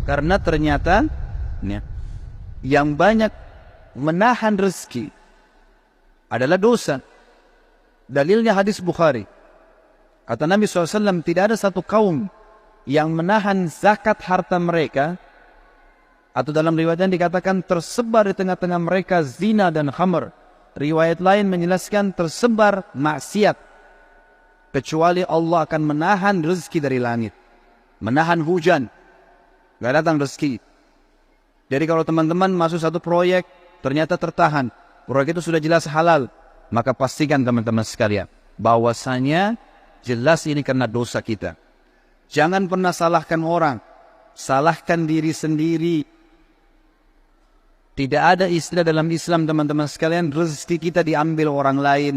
Karena ternyata ya, yang banyak menahan rezeki adalah dosa. Dalilnya hadis Bukhari. Kata Nabi SAW, tidak ada satu kaum yang menahan zakat harta mereka, atau dalam riwayat yang dikatakan tersebar di tengah-tengah mereka zina dan khamr. Riwayat lain menjelaskan tersebar maksiat, kecuali Allah akan menahan rezeki dari langit, menahan hujan, gak datang rezeki. Jadi kalau teman-teman masuk satu proyek, ternyata tertahan, proyek itu sudah jelas halal, maka pastikan teman-teman sekalian, bahwasanya jelas ini karena dosa kita. Jangan pernah salahkan orang, salahkan diri sendiri. Tidak ada istilah dalam Islam teman-teman sekalian, rezeki kita diambil orang lain.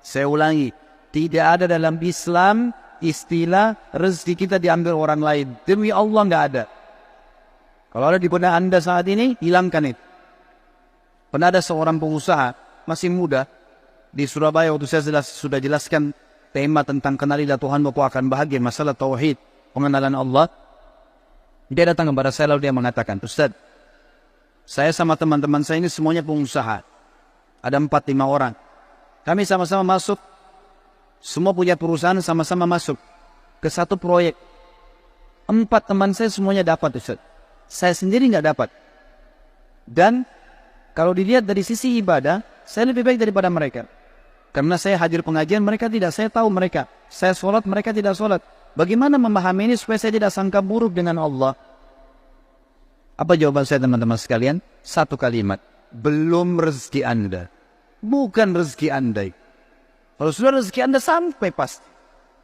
Saya ulangi, tidak ada dalam Islam istilah rezeki kita diambil orang lain. Demi Allah nggak ada. Kalau ada di benak Anda saat ini, hilangkan itu. Pernah ada seorang pengusaha, masih muda, di Surabaya, waktu saya sudah jelaskan tema tentang kenalilah Tuhan, Bapak akan bahagia, masalah tauhid, pengenalan Allah. Dia datang kepada saya lalu dia mengatakan, Ustaz, saya sama teman-teman saya ini semuanya pengusaha. Ada 4-5 orang. Kami sama-sama masuk, semua punya perusahaan, sama-sama masuk ke satu proyek. 4 teman saya semuanya dapat, Ustaz. Saya sendiri nggak dapat. Dan kalau dilihat dari sisi ibadah, saya lebih baik daripada mereka. Karena saya hadir pengajian, mereka tidak. Saya tahu mereka. Saya sholat, mereka tidak sholat. Bagaimana memahami ini supaya saya tidak sangka buruk dengan Allah? Apa jawaban saya teman-teman sekalian? Satu kalimat. Belum rezeki Anda. Bukan rezeki Anda. Kalau sudah rezeki Anda sampai pasti.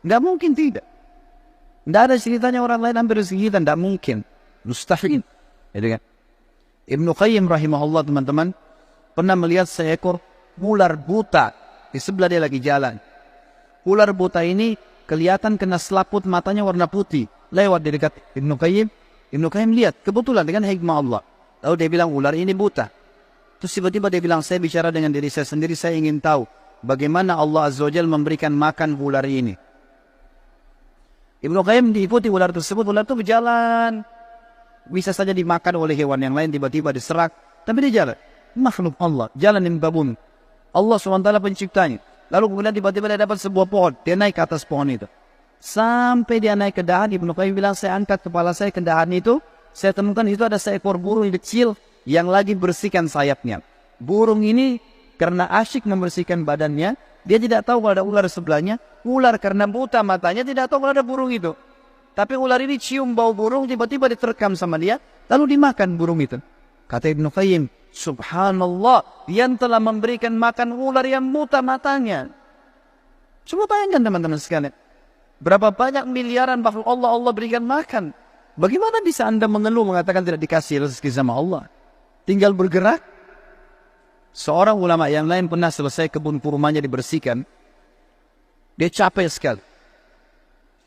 Nggak mungkin tidak. Nggak ada ceritanya orang lain ambil rezeki kita. Nggak mungkin. Mustahil. Gitu kan? Ibnu Qayyim rahimahullah teman-teman pernah melihat seekor ular buta di sebelah dia lagi jalan. Ular buta ini kelihatan kena selaput matanya warna putih. Lewat di dekat Ibnu Qayyim. Ibnu Qayyim lihat kebetulan dengan hikmah Allah. Lalu dia bilang ular ini buta. Terus tiba-tiba dia bilang, saya bicara dengan diri saya sendiri, saya ingin tahu bagaimana Allah Azza wa Jalla memberikan makan ular ini. Ibnu Qayyim diikuti ular tersebut. Ular itu berjalan. Bisa saja dimakan oleh hewan yang lain, tiba-tiba diserak. Tapi dia jalan. Makhluk Allah. Jalan di muka bumi. Allah SWT penciptanya. Lalu kemudian tiba-tiba dia dapat sebuah pohon. Dia naik ke atas pohon itu. Sampai dia naik ke dahan. Ibnu Qayyim bilang, saya angkat kepala saya ke dahan itu. Saya temukan itu ada seekor burung kecil yang lagi bersihkan sayapnya. Burung ini karena asyik membersihkan badannya. Dia tidak tahu kalau ada ular sebelahnya. Ular karena buta matanya tidak tahu kalau ada burung itu. Tapi ular ini cium bau burung, tiba-tiba diterkam sama dia, lalu dimakan burung itu. Kata Ibnu Qayyim, subhanallah, yang telah memberikan makan ular yang buta matanya. Coba bayangkan teman-teman sekalian. Berapa banyak miliaran makhluk Allah berikan makan. Bagaimana bisa Anda mengeluh mengatakan tidak dikasih rezeki sama Allah? Tinggal bergerak. Seorang ulama yang lain pernah selesai kebun kurmanya dibersihkan. Dia capek sekali.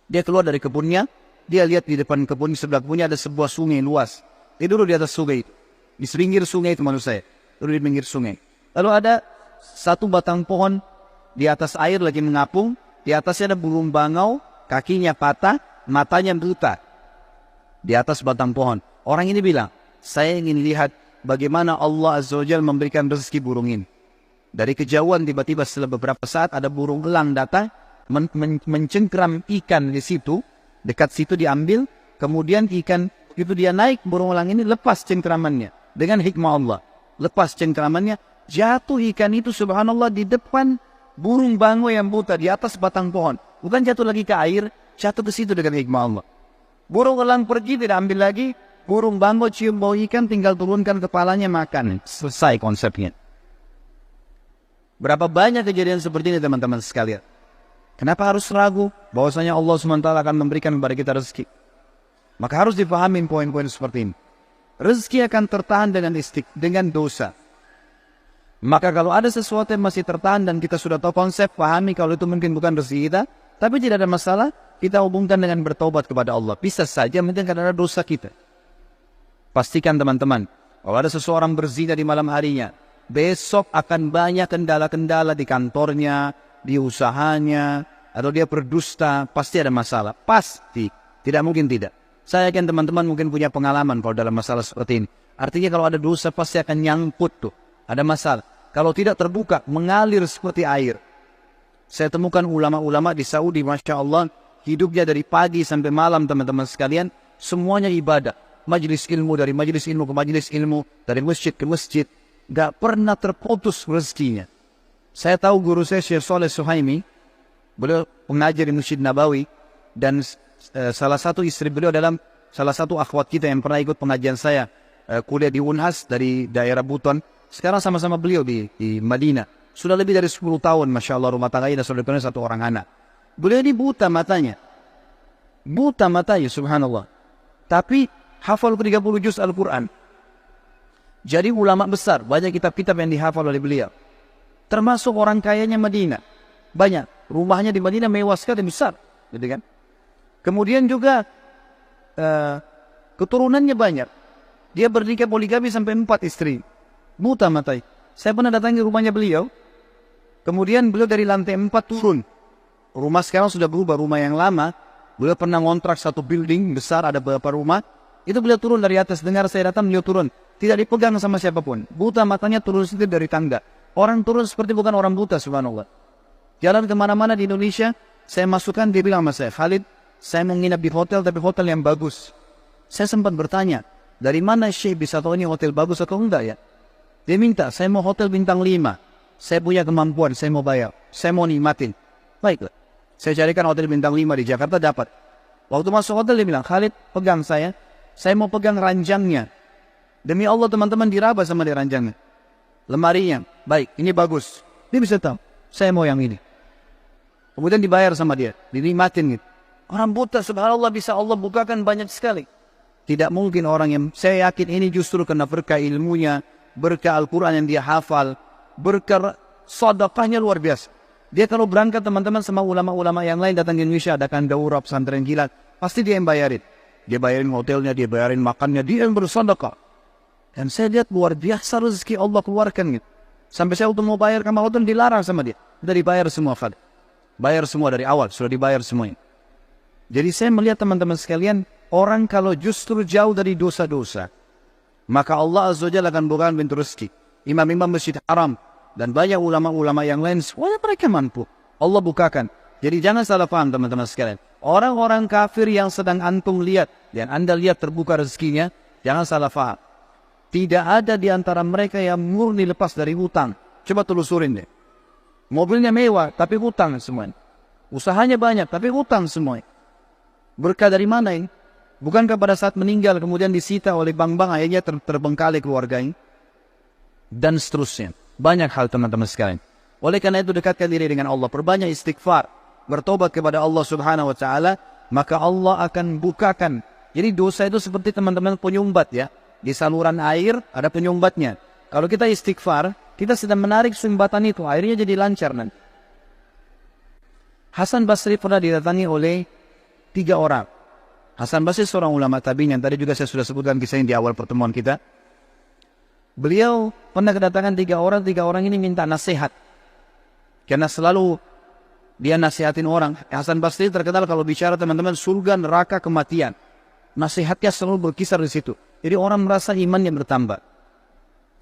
Dia keluar dari kebunnya, dia lihat di depan kebun, di sebelah kebunnya ada sebuah sungai luas. Dia duduk di atas sungai itu. Di pinggir sungai itu maksud saya. Duduk di pinggir sungai. Lalu ada satu batang pohon di atas air lagi mengapung. Di atasnya ada burung bangau, kakinya patah, matanya buta. Di atas batang pohon. Orang ini bilang, saya ingin lihat bagaimana Allah Azza wa Jalla memberikan rezeki burung ini. Dari kejauhan tiba-tiba setelah beberapa saat ada burung elang datang. Mencengkram ikan di situ, dekat situ diambil, kemudian ikan itu dia naik, burung elang ini lepas cengkramannya dengan hikmah Allah, lepas cengkramannya, jatuh ikan itu subhanallah di depan burung bangau yang buta di atas batang pohon, bukan jatuh lagi ke air, jatuh ke situ dengan hikmah Allah. Burung elang pergi tidak ambil lagi, burung bangau cium bau ikan tinggal turunkan kepalanya makan, selesai konsepnya. Berapa banyak kejadian seperti ini teman-teman sekalian. Kenapa harus ragu bahwasanya Allah SWT akan memberikan kepada kita rezeki? Maka harus dipahami poin-poin seperti ini. Rezeki akan tertahan dengan dosa. Maka kalau ada sesuatu yang masih tertahan dan kita sudah tahu konsep, pahami kalau itu mungkin bukan rezeki kita, tapi tidak ada masalah, kita hubungkan dengan bertaubat kepada Allah. Bisa saja mungkin karena ada dosa kita. Pastikan teman-teman, kalau ada seseorang berzina di malam harinya, besok akan banyak kendala-kendala di kantornya, di usahanya, atau dia berdusta, pasti ada masalah. Pasti. Tidak mungkin tidak. Saya yakin teman-teman mungkin punya pengalaman kalau dalam masalah seperti ini. Artinya kalau ada dosa pasti akan nyangkut tuh. Ada masalah. Kalau tidak terbuka, mengalir seperti air. Saya temukan ulama-ulama di Saudi, Masya Allah, hidupnya dari pagi sampai malam teman-teman sekalian, semuanya ibadah. Majelis ilmu, dari majelis ilmu ke majelis ilmu, dari masjid ke masjid. Gak pernah terputus rezekinya. Saya tahu guru saya Syekh Saleh Suhaimi, beliau pengajar di Masjid Nabawi, dan salah satu istri beliau dalam salah satu akhwat kita yang pernah ikut pengajian saya, kuliah di Unhas dari daerah Buton. Sekarang sama-sama beliau di Madinah. Sudah lebih dari 10 tahun, Masya Allah, rumah tangganya dan sudah punya 1 orang anak. Beliau ini buta matanya. Buta matanya, subhanallah. Tapi hafal 30 juz Al-Quran. Jadi ulama besar, banyak kitab-kitab yang dihafal oleh beliau. Termasuk orang kayanya Madinah. Banyak. Rumahnya di Madinah mewah sekali, besar. Gitu kan? Kemudian juga keturunannya banyak. Dia bernikah poligami sampai 4 istri. Buta matai. Saya pernah datangi rumahnya beliau. Kemudian beliau dari lantai 4 turun. Rumah sekarang sudah berubah, rumah yang lama. Beliau pernah ngontrak satu building besar, ada beberapa rumah. Itu beliau turun dari atas. Dengar saya datang, beliau turun. Tidak dipegang sama siapapun. Buta matanya turun sendiri dari tangga. Orang turun seperti bukan orang buta, subhanallah. Jalan kemana-mana di Indonesia, saya masukkan, dia bilang sama saya, Khalid, saya mau nginap di hotel, tapi hotel yang bagus. Saya sempat bertanya, dari mana Syekh bisa tahu ini hotel bagus atau enggak ya? Dia minta, saya mau hotel bintang 5. Saya punya kemampuan, saya mau bayar. Saya mau nikmatin. Baiklah. Saya carikan hotel bintang 5 di Jakarta, dapat. Waktu masuk hotel dia bilang, Khalid, pegang saya mau pegang ranjangnya. Demi Allah teman-teman, diraba sama dia ranjangnya. Lemarinya, baik, ini bagus. Dia bisa tahu, saya mau yang ini. Kemudian dibayar sama dia, dinikmatin gitu. Orang buta, subhanallah, bisa Allah bukakan banyak sekali. Tidak mungkin orang yang, saya yakin ini justru karena berkah ilmunya, berkah Al-Quran yang dia hafal, berkah sedekahnya luar biasa. Dia kalau berangkat teman-teman sama ulama-ulama yang lain datang ke Indonesia, adakan daurah pesantren kilat, pasti dia yang bayarin. Dia bayarin hotelnya, dia bayarin makannya, dia yang bersedekah. Dan saya lihat luar biasa rezeki Allah keluarkan gitu. Sampai saya untuk mau bayar kamar hotel dilarang sama dia. Sudah dibayar semua, Fadil. Bayar semua dari awal, sudah dibayar semuanya. Jadi saya melihat teman-teman sekalian, orang kalau justru jauh dari dosa-dosa, maka Allah Azza wa Jalla akan bukakan pintu rezeki. Imam-imam Masjid Haram dan banyak ulama-ulama yang lain, semuanya mereka mampu. Allah bukakan. Jadi jangan salah paham teman-teman sekalian. Orang-orang kafir yang sedang antum lihat, dan anda lihat terbuka rezekinya, jangan salah paham. Tidak ada di antara mereka yang murni lepas dari hutang. Coba telusurin deh. Mobilnya mewah, tapi hutang semuanya. Usahanya banyak, tapi hutang semuanya. Berkah dari mana ini? Bukankah pada saat meninggal kemudian disita oleh bank-bank, akhirnya terbengkalai keluarganya? Dan seterusnya. Banyak hal teman-teman sekalian. Oleh karena itu dekatkan diri dengan Allah. Perbanyak istighfar. Bertobat kepada Allah subhanahu wa ta'ala. Maka Allah akan bukakan. Jadi dosa itu seperti teman-teman penyumbat ya. Di saluran air ada penyumbatnya. Kalau kita istighfar, kita sedang menarik sumbatan itu. Airnya jadi lancar nanti. Hasan Basri pernah didatangi oleh 3 orang. Hasan Basri seorang ulama tabi'in yang tadi juga saya sudah sebutkan kisahnya di awal pertemuan kita. Beliau pernah kedatangan 3 orang. 3 orang ini minta nasihat. Karena selalu dia nasihatin orang. Hasan Basri terkenal kalau bicara teman-teman surga, neraka, kematian. Nasihatnya selalu berkisar di situ. Jadi orang merasa imannya bertambah.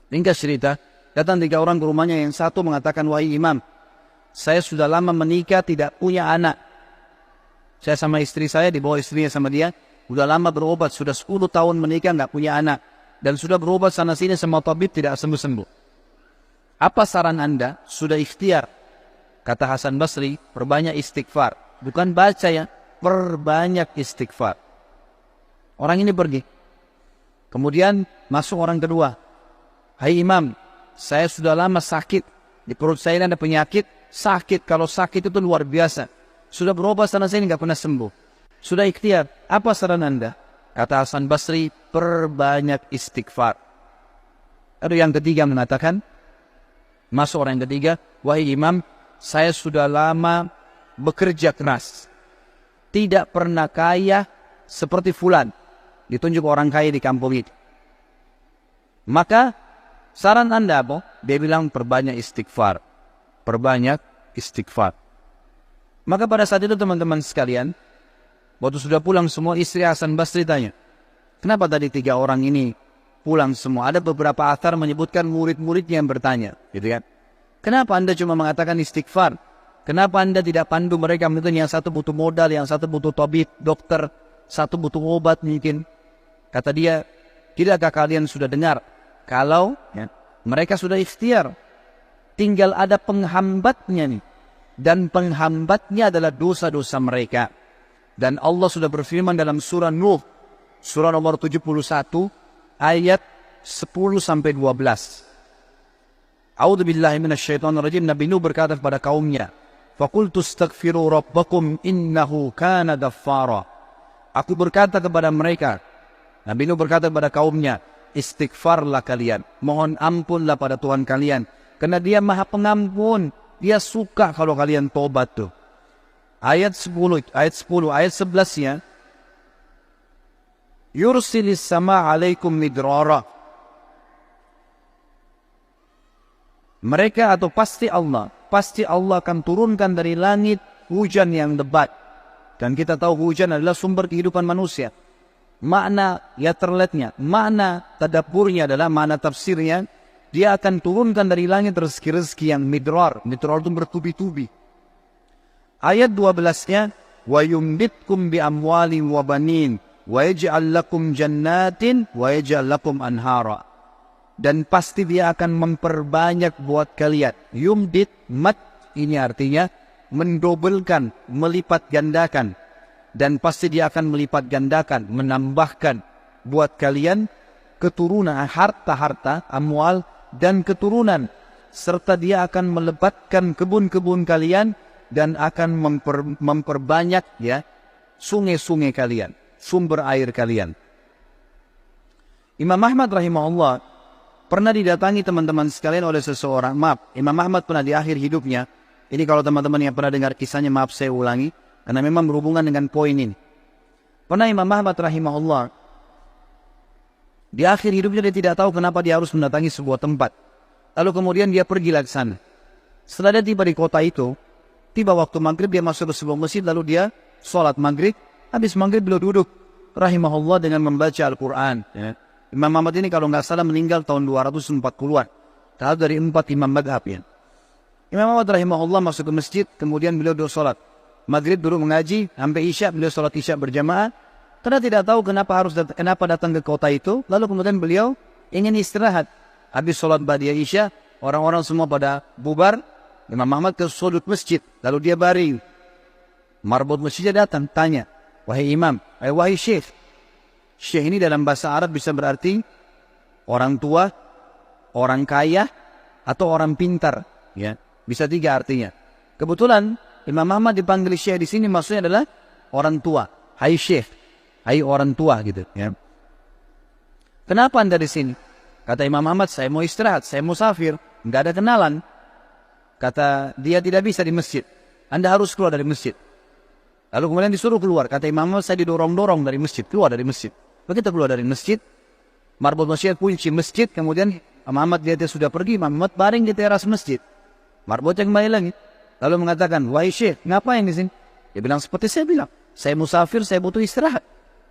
Ringkas cerita, datang 3 orang ke rumahnya, yang satu mengatakan, wahai imam, saya sudah lama menikah tidak punya anak. Saya sama istri saya, dibawa istrinya sama dia, sudah lama berobat, sudah 10 tahun menikah nggak punya anak. Dan sudah berobat sana sini sama tabib tidak sembuh-sembuh. Apa saran anda? Sudah ikhtiar. Kata Hasan Basri, perbanyak istighfar. Bukan baca ya, perbanyak istighfar. Orang ini pergi. Kemudian masuk orang kedua. Hai imam, saya sudah lama sakit. Di perut saya ada penyakit. Sakit, kalau sakit itu luar biasa. Sudah berobat sana sini nggak pernah sembuh. Sudah ikhtiar. Apa saran anda? Kata Hasan Basri, perbanyak istighfar. Lalu yang ketiga mengatakan, masuk orang yang ketiga, wahai imam, saya sudah lama bekerja keras. Tidak pernah kaya seperti fulan. Ditunjuk orang kaya di kampung itu. Maka saran anda apa? Dia bilang perbanyak istighfar. Perbanyak istighfar. Maka pada saat itu teman-teman sekalian, Waktu sudah pulang semua, istri Hasan Basri tanya, kenapa tadi 3 orang ini pulang semua? Ada beberapa athar menyebutkan murid-muridnya yang bertanya, gitu kan? Kenapa Anda cuma mengatakan istighfar? Kenapa Anda tidak pandu mereka? Mungkin yang satu butuh modal, yang satu butuh tabib, dokter, satu butuh obat mungkin. Kata dia, tidakkah kalian sudah dengar kalau mereka sudah ikhtiar, tinggal ada penghambatnya nih, dan penghambatnya adalah dosa-dosa mereka. Dan Allah sudah berfirman dalam surah Nuh, surah nomor 71, ayat 10-12. A'udzubillahi minasyaitonirrajim. Nabi Nuh berkata kepada kaumnya, "Faqultu astaghfiru rabbakum innahu kana ghaffara." Aku berkata kepada mereka, Nabi Nuh berkata kepada kaumnya, istighfarlah kalian, mohon ampunlah pada Tuhan kalian, karena Dia Maha Pengampun, Dia suka kalau kalian tobat tuh. Ayat 10, ayat 11-nya, yursilis sama alaikum midrara. Mereka atau pasti Allah akan turunkan dari langit hujan yang lebat. Dan kita tahu hujan adalah sumber kehidupan manusia. Makna terletnya, makna tadaburnya adalah, makna tafsirnya, Dia akan turunkan dari langit rezeki-rezeki yang midrar. Midrar itu bertubi-tubi. Ayat 12-nya, wa yumditkum bi amwalin wa banin wa yaj'al lakum jannatin wa yaj'al lakum anhara. Dan pasti Dia akan memperbanyak buat kalian. Yumdit, mat, ini artinya mendobelkan, melipat gandakan. Dan pasti Dia akan melipat gandakan, menambahkan buat kalian keturunan, harta-harta, amwal, dan keturunan. Serta Dia akan melebatkan kebun-kebun kalian dan akan memperbanyak sungai-sungai kalian, sumber air kalian. Imam Ahmad rahimahullah pernah didatangi teman-teman sekalian oleh seseorang. Maaf, Imam Ahmad pernah di akhir hidupnya, ini kalau teman-teman yang pernah dengar kisahnya, maaf saya ulangi, karena memang berhubungan dengan poin ini. Pernah Imam Ahmad rahimahullah, di akhir hidupnya dia tidak tahu kenapa dia harus mendatangi sebuah tempat. Lalu kemudian dia pergi ke sana. Setelah dia tiba di kota itu, tiba waktu maghrib, dia masuk ke sebuah masjid, lalu dia sholat maghrib. Habis maghrib beliau duduk rahimahullah dengan membaca Al-Quran. Imam Ahmad ini kalau nggak salah meninggal tahun 240-an. Tahu dari 4 imam madhab ya. Imam Ahmad rahimahullah masuk ke masjid, kemudian beliau duduk sholat. Maghrib duduk mengaji, sampai isya beliau sholat isya berjamaah. Karena tidak tahu kenapa datang ke kota itu, lalu kemudian beliau ingin istirahat. Habis sholat ba'diyah isya, orang-orang semua pada bubar, Imam Ahmad ke sudut masjid, lalu dia baring. Marbot masjidnya datang, tanya, wahai imam, wahai syekh. Syekh ini dalam bahasa Arab bisa berarti orang tua, orang kaya, atau orang pintar. Ya, bisa 3 artinya. Kebetulan Imam Ahmad dipanggil syekh di sini maksudnya adalah orang tua. Hai syekh, hai orang tua gitu. Ya. Kenapa Anda di sini? Kata Imam Ahmad, saya mau istirahat, saya mau musafir, nggak ada kenalan. Kata dia, tidak bisa di masjid. Anda harus keluar dari masjid. Lalu kemudian disuruh keluar. Kata Imam Ahmad, saya didorong-dorong dari masjid, keluar dari masjid. Begitu keluar dari masjid, marbot masjid kunci masjid, kemudian Imam Ahmad dia sudah pergi, Imam Ahmad baring di teras masjid. Marbotnya kembali lagi. Lalu mengatakan, wahai syekh, ngapain di sini? Dia bilang seperti saya bilang, saya musafir, saya butuh istirahat.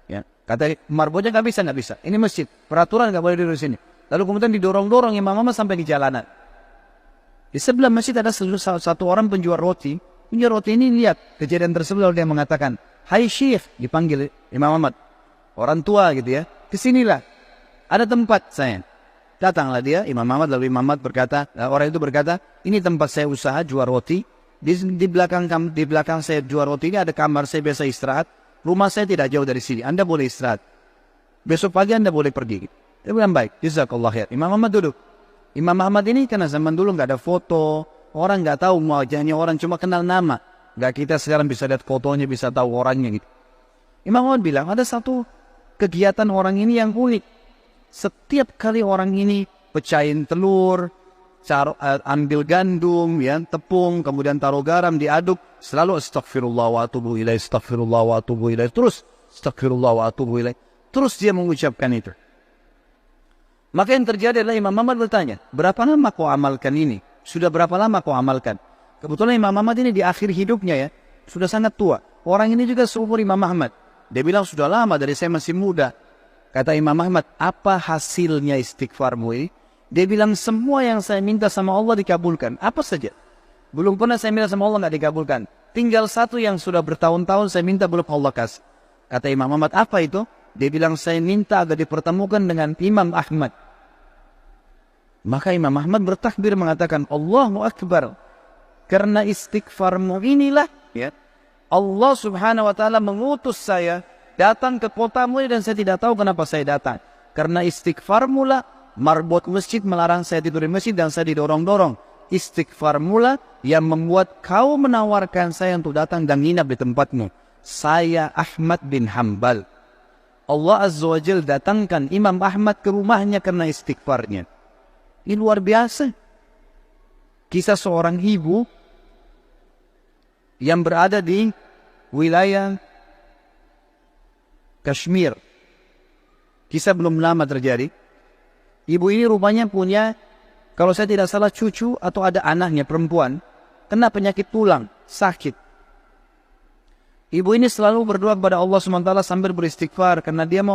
Ya. Kata marbotnya, nggak bisa. Ini masjid, peraturan nggak boleh duduk di sini. Lalu kemudian didorong-dorong Imam Ahmad sampai di jalanan. Di sebelah masjid ada satu orang penjual roti. Penjual roti ini lihat kejadian tersebut, lalu dia mengatakan, hai syekh, dipanggil Imam Ahmad, orang tua gitu ya, kesinilah, ada tempat saya. Datanglah dia, Imam Ahmad, lalu Imam Ahmad berkata, orang itu berkata, ini tempat saya usaha jual roti. Di belakang saya jual roti ini ada kamar saya biasa istirahat. Rumah saya tidak jauh dari sini, Anda boleh istirahat. Besok pagi Anda boleh pergi. Dia bilang baik, jazakallah khair. Imam Ahmad duduk. Imam Ahmad ini karena zaman dulu nggak ada foto, orang nggak tahu wajahnya, orang cuma kenal nama. Nggak kita sekarang bisa lihat fotonya, bisa tahu orangnya gitu. Imam Ahmad bilang ada satu kegiatan orang ini yang unik. Setiap kali orang ini pecahin telur, ambil gandum, ya, tepung, kemudian taruh garam, diaduk, selalu astagfirullah wa atubu ilaih, astagfirullah wa atubu ilaih, terus astagfirullah wa atubu ilaih. Terus dia mengucapkan itu. Maka yang terjadi adalah Imam Ahmad bertanya, berapa lama kau amalkan ini? Sudah berapa lama kau amalkan? Kebetulan Imam Ahmad ini di akhir hidupnya ya, sudah sangat tua. orang ini juga seumur Imam Ahmad. Dia bilang, sudah lama dari saya masih muda. Kata Imam Ahmad, apa hasilnya istighfarmu ini? Dia bilang, semua yang saya minta sama Allah dikabulkan. Apa saja. Belum pernah saya minta sama Allah nggak dikabulkan. Tinggal satu yang sudah bertahun-tahun saya minta belum Allah kasih. Kata Imam Ahmad, apa itu? Dia bilang, saya minta agar dipertemukan dengan Imam Ahmad. Maka Imam Ahmad bertakbir mengatakan, Allahu Akbar. Karena istighfarmu inilah, ya, Allah subhanahu wa ta'ala mengutus saya datang ke kotamu ini dan saya tidak tahu kenapa saya datang. Karena istighfarmu lah, marbot masjid melarang saya tidur di masjid dan saya didorong-dorong. Istighfarmu lah yang membuat kau menawarkan saya untuk datang dan nginap di tempatmu. Saya Ahmad bin Hanbal. Allah Azza wa Jal datangkan Imam Ahmad ke rumahnya karena istighfarnya. Ini luar biasa. Kisah seorang ibu yang berada di wilayah Kashmir. Kisah belum lama terjadi. Ibu ini rupanya punya, kalau saya tidak salah, cucu atau ada anaknya perempuan kena penyakit tulang, sakit. Ibu ini selalu berdoa kepada Allah SWT sambil beristighfar karena dia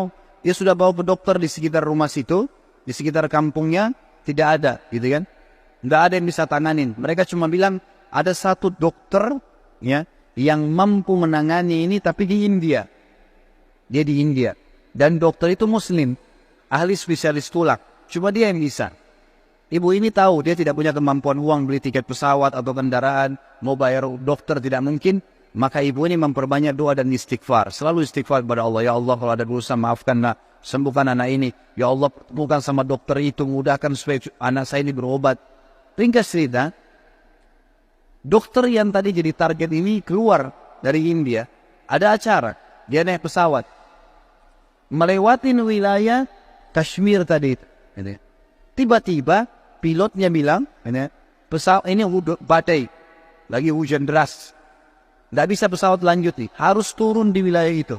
sudah bawa ke dokter di sekitar rumah situ, di sekitar kampungnya tidak ada, gitu kan? Tidak ada yang bisa tanganin. Mereka cuma bilang ada satu dokter, ya, yang mampu menangani ini, tapi di India. Dia di India dan dokter itu Muslim, ahli spesialis tulang. Cuma dia yang bisa. Ibu ini tahu dia tidak punya kemampuan uang beli tiket pesawat atau kendaraan, mau bayar dokter tidak mungkin. Maka ibu ini memperbanyak doa dan istighfar. Selalu istighfar kepada Allah. Ya Allah, kalau ada dosa maafkanlah, sembuhkan anak ini. Ya Allah, pertemukan sama dokter itu, mudahkan supaya anak saya ini berobat. Ringkas cerita, dokter yang tadi jadi target ini keluar dari India. Ada acara, dia naik pesawat melewati wilayah Kashmir tadi. Tiba-tiba pilotnya bilang, pesawat ini badai, lagi hujan deras, tidak bisa pesawat lanjut nih, harus turun di wilayah itu.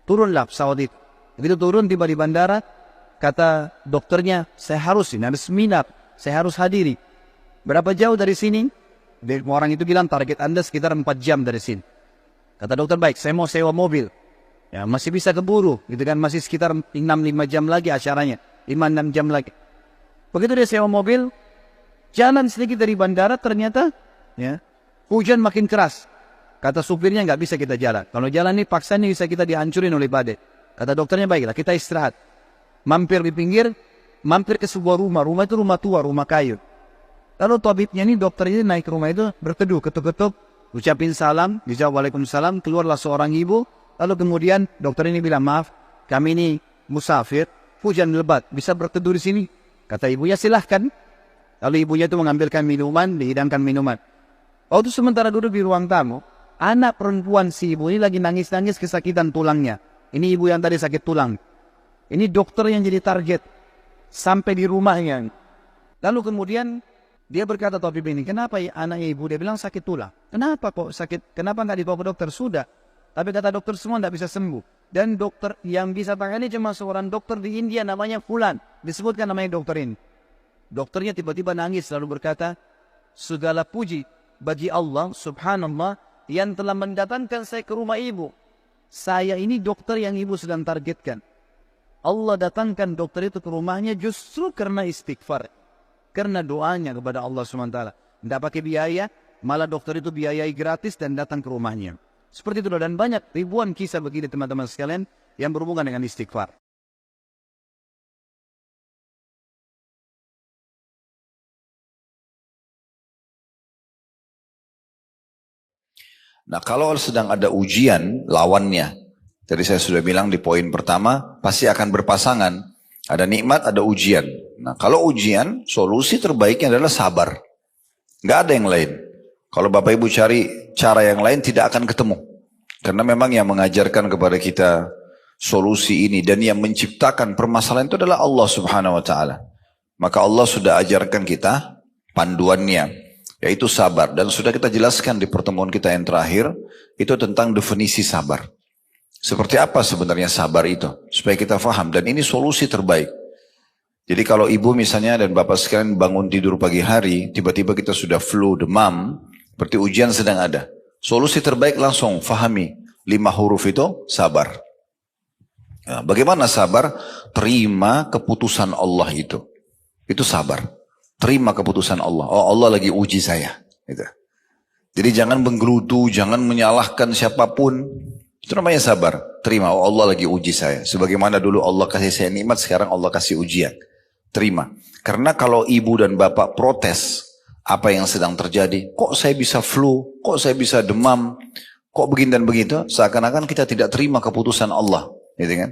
Turunlah pesawat itu. Begitu turun, tiba di bandara, kata dokternya, saya harus seminar, saya harus hadiri. Berapa jauh dari sini? Orang itu bilang target Anda sekitar 4 jam dari sini. Kata dokter, baik, saya mau sewa mobil. Ya, masih bisa keburu, gitu kan, masih sekitar 6-5 jam lagi acaranya, 5-6 jam lagi. Begitu dia sewa mobil, jalan sedikit dari bandara, ternyata ya, hujan makin keras. Kata supirnya, nggak bisa kita jalan. Kalau jalan ini paksa ini bisa kita dihancurin oleh badai. Kata dokternya, baiklah kita istirahat. Mampir di pinggir, mampir ke sebuah rumah. Rumah itu rumah tua, rumah kayu. Lalu tabibnya ini, dokter ini naik ke rumah itu, berteduh, ketuk-ketuk, ucapin salam, dijawab waalaikumsalam, keluarlah seorang ibu. Lalu kemudian dokter ini bilang, maaf, kami ini musafir, hujan lebat, bisa berteduh di sini? Kata ibunya, silahkan. Lalu ibunya itu mengambilkan minuman, dihidangkan minuman. Waktu sementara duduk di ruang tamu, anak perempuan si ibu ini lagi nangis-nangis kesakitan tulangnya. Ini ibu yang tadi sakit tulang. Ini dokter yang jadi target. Sampai di rumahnya. Lalu kemudian dia berkata, tabib ini, kenapa ya anaknya ibu? Dia bilang sakit tulang. Kenapa kok sakit? Kenapa nggak dibawa ke dokter? Sudah. Tapi kata dokter semua tidak bisa sembuh. Dan dokter yang bisa tangani cuma seorang dokter di India namanya Fulan. Disebutkan namanya dokter ini. Dokternya tiba-tiba nangis lalu berkata, segala puji bagi Allah subhanallah yang telah mendatangkan saya ke rumah ibu. Saya ini dokter yang ibu sedang targetkan. Allah datangkan dokter itu ke rumahnya justru karena istighfar. Karena doanya kepada Allah SWT. Tidak pakai biaya, malah dokter itu biayai gratis dan datang ke rumahnya. Seperti itu, dan banyak ribuan kisah begini teman-teman sekalian yang berhubungan dengan istighfar. Nah, kalau sedang ada ujian lawannya, tadi saya sudah bilang di poin pertama, pasti akan berpasangan. Ada nikmat, ada ujian. Nah, kalau ujian, solusi terbaiknya adalah sabar. Nggak ada yang lain. Kalau Bapak Ibu cari cara yang lain, tidak akan ketemu. Karena memang yang mengajarkan kepada kita solusi ini dan yang menciptakan permasalahan itu adalah Allah Subhanahu wa Ta'ala. Maka Allah sudah ajarkan kita panduannya, yaitu sabar. Dan sudah kita jelaskan di pertemuan kita yang terakhir, itu tentang definisi sabar. Seperti apa sebenarnya sabar itu? Supaya kita faham, dan ini solusi terbaik. Jadi kalau ibu misalnya dan bapak sekalian bangun tidur pagi hari, tiba-tiba kita sudah flu, demam, berarti ujian sedang ada. Solusi terbaik langsung fahami 5 huruf itu sabar. Ya, bagaimana sabar? Terima keputusan Allah itu. Itu sabar. Terima keputusan Allah. Oh, Allah lagi uji saya. Gitu. Jadi jangan menggerutu, jangan menyalahkan siapapun. Itu namanya sabar. Terima, oh Allah lagi uji saya. Sebagaimana dulu Allah kasih saya nikmat, sekarang Allah kasih ujian. Terima. Karena kalau ibu dan bapak protes apa yang sedang terjadi, kok saya bisa flu, kok saya bisa demam, kok begini dan begitu, seakan-akan kita tidak terima keputusan Allah. Gitu kan?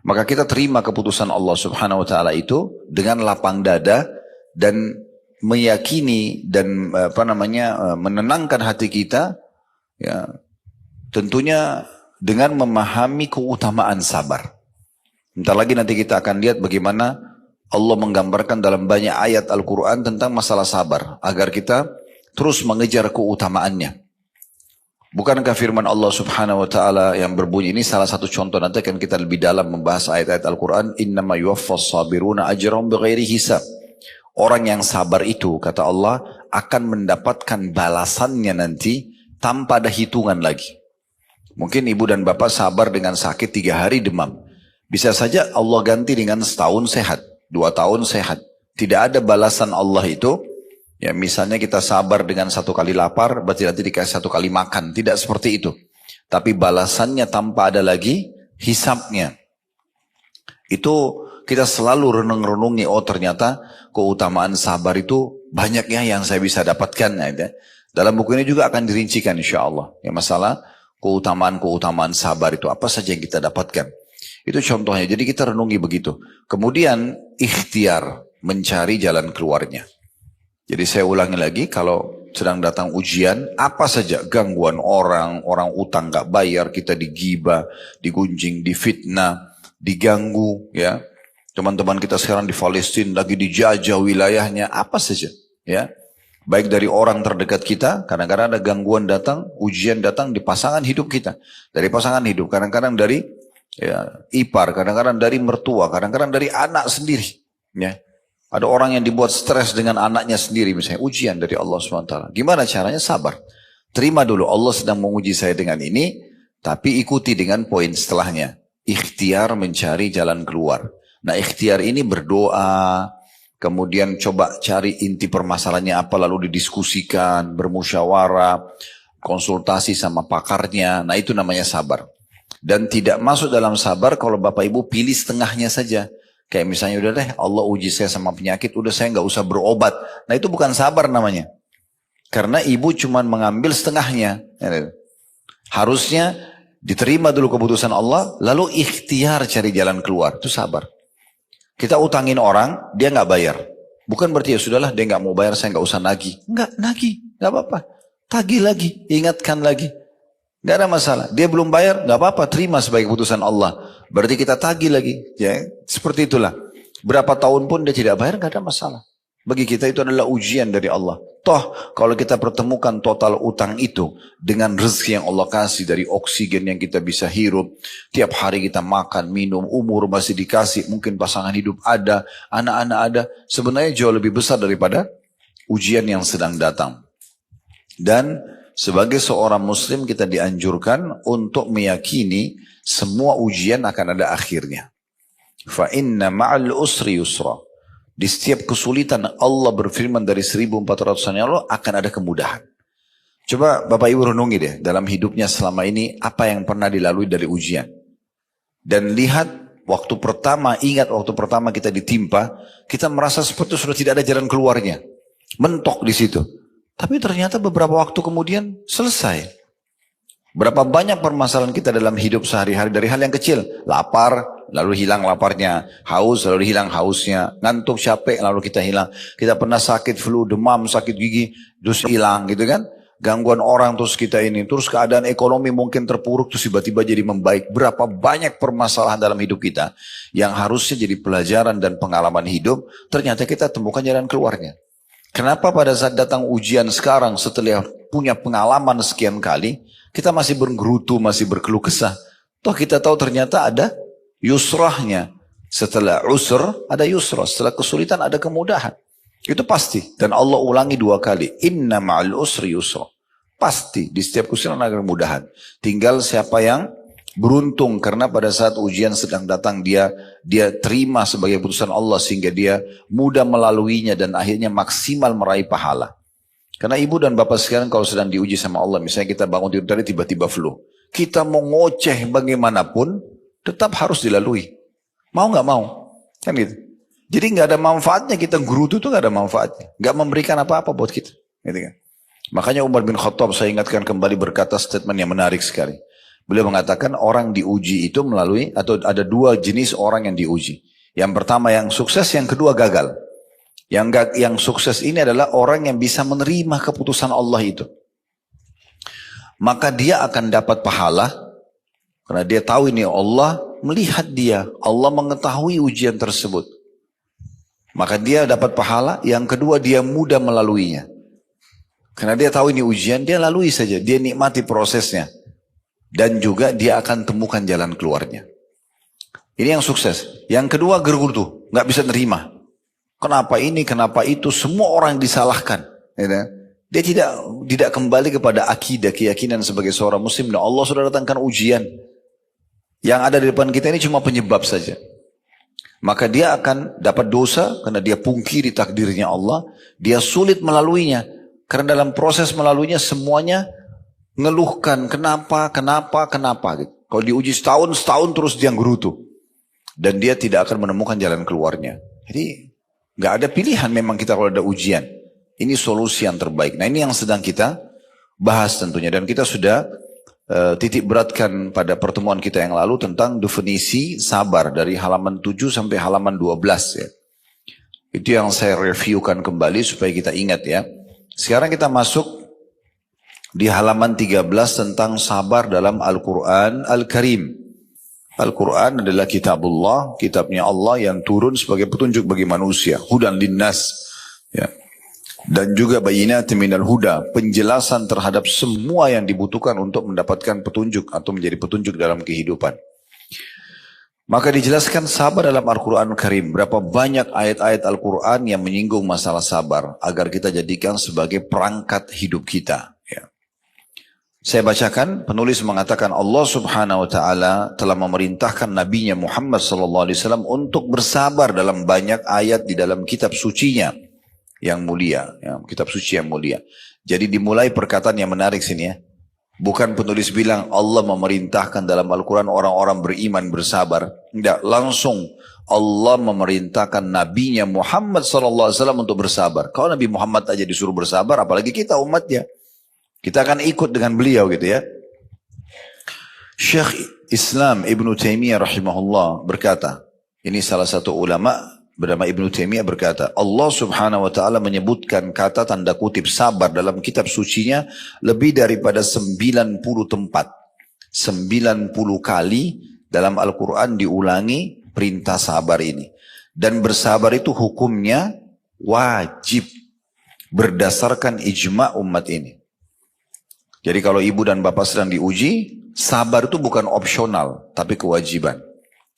Maka kita terima keputusan Allah subhanahu wa ta'ala itu dengan lapang dada dan meyakini dan menenangkan hati kita, ya, tentunya dengan memahami keutamaan sabar. Bentar lagi nanti kita akan lihat bagaimana Allah menggambarkan dalam banyak ayat Al-Quran tentang masalah sabar, agar kita terus mengejar keutamaannya. Bukankah firman Allah subhanahu wa ta'ala yang berbunyi, ini salah satu contoh, nanti akan kita lebih dalam membahas ayat-ayat Al-Quran, innama yuwaffas sabiruna ajrahum bighairi hisab. Orang yang sabar itu, kata Allah, akan mendapatkan balasannya nanti tanpa ada hitungan lagi. Mungkin ibu dan bapak sabar dengan sakit 3 hari demam. Bisa saja Allah ganti dengan setahun sehat, 2 tahun sehat. Tidak ada balasan Allah itu. Ya, misalnya kita sabar dengan 1 kali lapar, berarti nanti dikasih 1 kali makan. Tidak seperti itu. Tapi balasannya tanpa ada lagi hisapnya. Itu kita selalu renung-renungi, oh ternyata keutamaan sabar itu banyak ya yang saya bisa dapatkan. Ya. Dalam buku ini juga akan dirincikan insya Allah. Ya, masalah keutamaan-keutamaan sabar itu apa saja yang kita dapatkan. Itu contohnya. Jadi kita renungi begitu. Kemudian ikhtiar, mencari jalan keluarnya. Jadi saya ulangi lagi, kalau sedang datang ujian, apa saja gangguan orang utang gak bayar, kita digibah, digunjing, difitnah, diganggu, ya. Teman-teman kita sekarang di Palestina lagi dijajah wilayahnya, apa saja, ya. Baik dari orang terdekat kita, kadang-kadang ada gangguan datang, ujian datang di pasangan hidup kita. Dari pasangan hidup, kadang-kadang dari ipar, kadang-kadang dari mertua, kadang-kadang dari anak sendiri, ya. Ada orang yang dibuat stres dengan anaknya sendiri, misalnya ujian dari Allah SWT. Gimana caranya? Sabar. Terima dulu, Allah sedang menguji saya dengan ini, tapi ikuti dengan poin setelahnya. Ikhtiar mencari jalan keluar. Nah, ikhtiar ini berdoa, kemudian coba cari inti permasalahannya apa, lalu didiskusikan, bermusyawarah, konsultasi sama pakarnya. Nah, itu namanya sabar. Dan tidak masuk dalam sabar kalau Bapak Ibu pilih setengahnya saja. Kayak misalnya udah deh Allah uji saya sama penyakit, udah saya nggak usah berobat. Nah itu bukan sabar namanya. Karena ibu cuma mengambil setengahnya. Harusnya diterima dulu keputusan Allah, lalu ikhtiar cari jalan keluar. Itu sabar. Kita utangin orang, dia nggak bayar. Bukan berarti ya sudahlah dia nggak mau bayar, saya nggak usah nagih. Nagih, nggak apa-apa. Tagih lagi, ingatkan lagi. Gak ada masalah. Dia belum bayar, gak apa-apa. Terima sebagai keputusan Allah. Berarti kita tagih lagi. Ya, seperti itulah. Berapa tahun pun dia tidak bayar, gak ada masalah. Bagi kita itu adalah ujian dari Allah. Toh, kalau kita pertemukan total utang itu dengan rezeki yang Allah kasih dari oksigen yang kita bisa hirup. Tiap hari kita makan, minum, umur masih dikasih. Mungkin pasangan hidup ada, anak-anak ada. Sebenarnya jauh lebih besar daripada ujian yang sedang datang. Dan sebagai seorang muslim kita dianjurkan untuk meyakini semua ujian akan ada akhirnya. Fa inna ma'al usri yusra. Di setiap kesulitan Allah berfirman dari 1400 tahun yang lalu akan ada kemudahan. Coba Bapak Ibu renungi deh dalam hidupnya selama ini apa yang pernah dilalui dari ujian. Dan lihat waktu pertama, ingat waktu pertama kita ditimpa, kita merasa seperti sudah tidak ada jalan keluarnya. Mentok di situ. Tapi ternyata beberapa waktu kemudian selesai. Berapa banyak permasalahan kita dalam hidup sehari-hari dari hal yang kecil. Lapar, lalu hilang laparnya. Haus, lalu hilang hausnya. Ngantuk, capek, lalu kita hilang. Kita pernah sakit flu, demam, sakit gigi, terus hilang gitu kan. Gangguan orang terus kita ini. Terus keadaan ekonomi mungkin terpuruk, terus tiba-tiba jadi membaik. Berapa banyak permasalahan dalam hidup kita yang harusnya jadi pelajaran dan pengalaman hidup. Ternyata kita temukan jalan keluarnya. Kenapa pada saat datang ujian sekarang setelah punya pengalaman sekian kali, kita masih bergerutu, masih berkeluh kesah. Toh kita tahu ternyata ada yusrahnya. Setelah usr ada yusrah, setelah kesulitan ada kemudahan. Itu pasti. Dan Allah ulangi 2 kali. Inna ma'al usri yusra. Pasti di setiap ujian ada kemudahan. Tinggal siapa yang beruntung karena pada saat ujian sedang datang dia terima sebagai putusan Allah sehingga dia mudah melaluinya dan akhirnya maksimal meraih pahala. Karena ibu dan bapak sekarang kalau sedang diuji sama Allah, misalnya kita bangun tidur tadi tiba-tiba flu, kita mau ngoceh bagaimanapun tetap harus dilalui. Mau nggak mau, kan gitu. Jadi nggak ada manfaatnya kita gerutu itu nggak ada manfaatnya, nggak memberikan apa-apa buat kita, gitu kan. Makanya Umar bin Khattab saya ingatkan kembali berkata statement yang menarik sekali. Beliau mengatakan orang diuji itu melalui atau ada dua jenis orang yang diuji. Yang pertama yang sukses, yang kedua gagal. Yang sukses ini adalah orang yang bisa menerima keputusan Allah itu. Maka dia akan dapat pahala karena dia tahu ini Allah melihat dia, Allah mengetahui ujian tersebut. Maka dia dapat pahala. Yang kedua dia mudah melaluinya. Karena dia tahu ini ujian, dia lalui saja. Dia nikmati prosesnya. Dan juga dia akan temukan jalan keluarnya. Ini yang sukses. Yang kedua gerutu, nggak bisa nerima. Kenapa ini, kenapa itu, semua orang disalahkan. Dia tidak kembali kepada akidah, keyakinan sebagai seorang muslim. Dan Allah sudah datangkan ujian. Yang ada di depan kita ini cuma penyebab saja. Maka dia akan dapat dosa karena dia pungkiri takdirnya Allah. Dia sulit melaluinya. Karena dalam proses melaluinya semuanya ngeluhkan kenapa. Gitu. Kalau diuji setahun terus dia gerutu. Dan dia tidak akan menemukan jalan keluarnya. Jadi nggak ada pilihan memang kita kalau ada ujian. Ini solusi yang terbaik. Nah ini yang sedang kita bahas tentunya. Dan kita sudah titik beratkan pada pertemuan kita yang lalu tentang definisi sabar dari halaman 7 sampai halaman 12 ya. Itu yang saya reviewkan kembali supaya kita ingat ya. Sekarang kita masuk di halaman 13 tentang sabar dalam Al-Quran Al-Karim. Al-Quran adalah kitabullah, kitabnya Allah yang turun sebagai petunjuk bagi manusia. Hudan linnas. Ya. Dan juga bayinatin minal huda, penjelasan terhadap semua yang dibutuhkan untuk mendapatkan petunjuk atau menjadi petunjuk dalam kehidupan. Maka dijelaskan sabar dalam Al-Quran Karim. Berapa banyak ayat-ayat Al-Quran yang menyinggung masalah sabar. Agar kita jadikan sebagai perangkat hidup kita. Ya. Saya bacakan, penulis mengatakan Allah subhanahu wa ta'ala telah memerintahkan Nabi-Nya Muhammad SAW untuk bersabar dalam banyak ayat di dalam kitab sucinya. Yang mulia. Ya, kitab suci yang mulia. Jadi dimulai perkataan yang menarik sini ya. Bukan penulis bilang Allah memerintahkan dalam Al-Quran orang-orang beriman bersabar. Tidak, langsung Allah memerintahkan Nabi-Nya Muhammad SAW untuk bersabar. Kalau Nabi Muhammad aja disuruh bersabar, apalagi kita umatnya. Kita akan ikut dengan beliau gitu ya. Syekh Islam Ibn Taimiyah rahimahullah berkata, ini salah satu ulama bernama Ibn Taimiyah berkata, Allah subhanahu wa ta'ala menyebutkan kata tanda kutip sabar dalam kitab sucinya lebih daripada 90 tempat. 90 kali dalam Al-Quran diulangi perintah sabar ini. Dan bersabar itu hukumnya wajib berdasarkan ijma' umat ini. Jadi kalau ibu dan bapak sedang diuji, sabar itu bukan opsional, tapi kewajiban.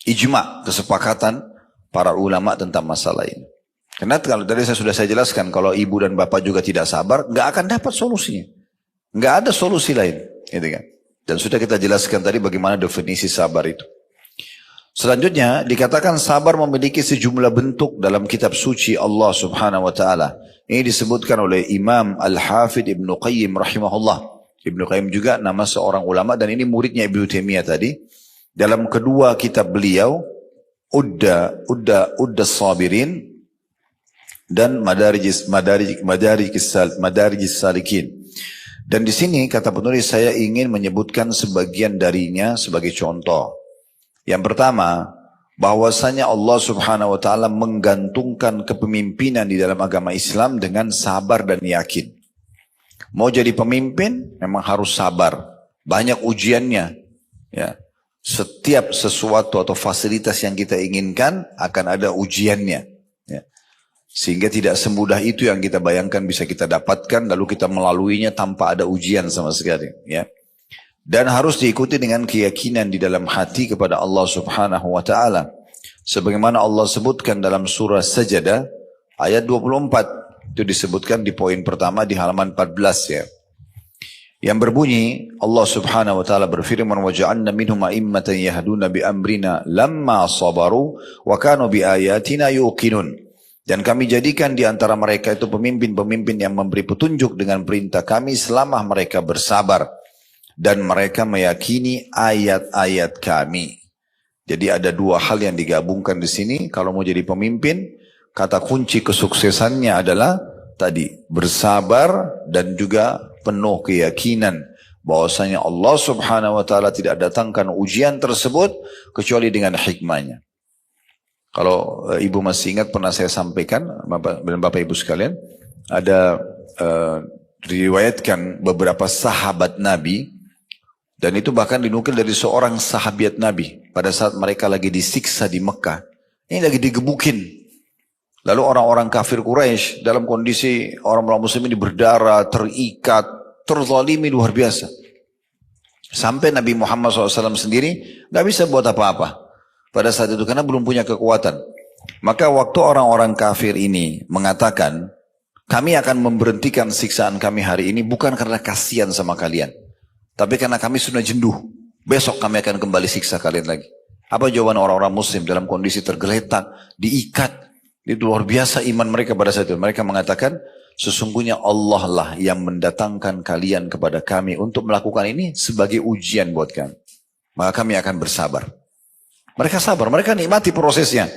Ijma', kesepakatan para ulama tentang masalah ini. Karena kalau tadi saya jelaskan, kalau ibu dan bapak juga tidak sabar, nggak akan dapat solusinya. Nggak ada solusi lain. Gitu kan? Dan sudah kita jelaskan tadi bagaimana definisi sabar itu. Selanjutnya, dikatakan sabar memiliki sejumlah bentuk dalam kitab suci Allah subhanahu wa ta'ala. Ini disebutkan oleh Imam Al-Hafidh Ibn Qayyim rahimahullah. Ibn Qayyim juga nama seorang ulama, dan ini muridnya Ibn Taimiyah tadi. Dalam kedua kitab beliau, Udda Sabirin dan Madarijis Salikin. Dan di sini kata penulis saya ingin menyebutkan sebagian darinya sebagai contoh. Yang pertama, bahwasanya Allah subhanahu wa ta'ala menggantungkan kepemimpinan di dalam agama Islam dengan sabar dan yakin. Mau jadi pemimpin memang harus sabar. Banyak ujiannya. Ya. Setiap sesuatu atau fasilitas yang kita inginkan akan ada ujiannya. Ya. Sehingga tidak semudah itu yang kita bayangkan bisa kita dapatkan lalu kita melaluinya tanpa ada ujian sama sekali. Ya. Dan harus diikuti dengan keyakinan di dalam hati kepada Allah subhanahu wa ta'ala. Sebagaimana Allah sebutkan dalam surah Sajadah ayat 24. Itu disebutkan di poin pertama di halaman 14 ya. yang berbunyi Allah Subhanahu wa taala berfirman wa ja'alna minhum a'immatan yahduna bi amrina lamma sabaru wa kanu bi ayatina yuqinun. Dan kami jadikan di antara mereka itu pemimpin-pemimpin yang memberi petunjuk dengan perintah kami selama mereka bersabar dan mereka meyakini ayat-ayat kami. Jadi ada dua hal yang digabungkan di sini. Kalau mau jadi pemimpin, kata kunci kesuksesannya adalah tadi bersabar dan juga penuh keyakinan bahwasanya Allah Subhanahu wa taala tidak datangkan ujian tersebut kecuali dengan hikmahnya. Kalau ibu masih ingat pernah saya sampaikan Bapak Ibu sekalian, ada diriwayatkan beberapa sahabat Nabi dan itu bahkan dinukil dari seorang sahabat Nabi pada saat mereka lagi disiksa di Mekah. Ini lagi digebukin. Lalu orang-orang kafir Quraisy dalam kondisi orang-orang muslim ini berdarah, terikat, terzalimi luar biasa. Sampai Nabi Muhammad SAW sendiri gak bisa buat apa-apa pada saat itu karena belum punya kekuatan. Maka waktu orang-orang kafir ini mengatakan, kami akan memberhentikan siksaan kami hari ini bukan karena kasihan sama kalian, tapi karena kami sudah jenuh. Besok kami akan kembali siksa kalian lagi. Apa jawaban orang-orang muslim dalam kondisi tergeletak, diikat? Itu luar biasa iman mereka pada saat itu. Mereka mengatakan, sesungguhnya Allah lah yang mendatangkan kalian kepada kami untuk melakukan ini sebagai ujian buat kami. Maka kami akan bersabar. Mereka sabar, mereka nikmati prosesnya.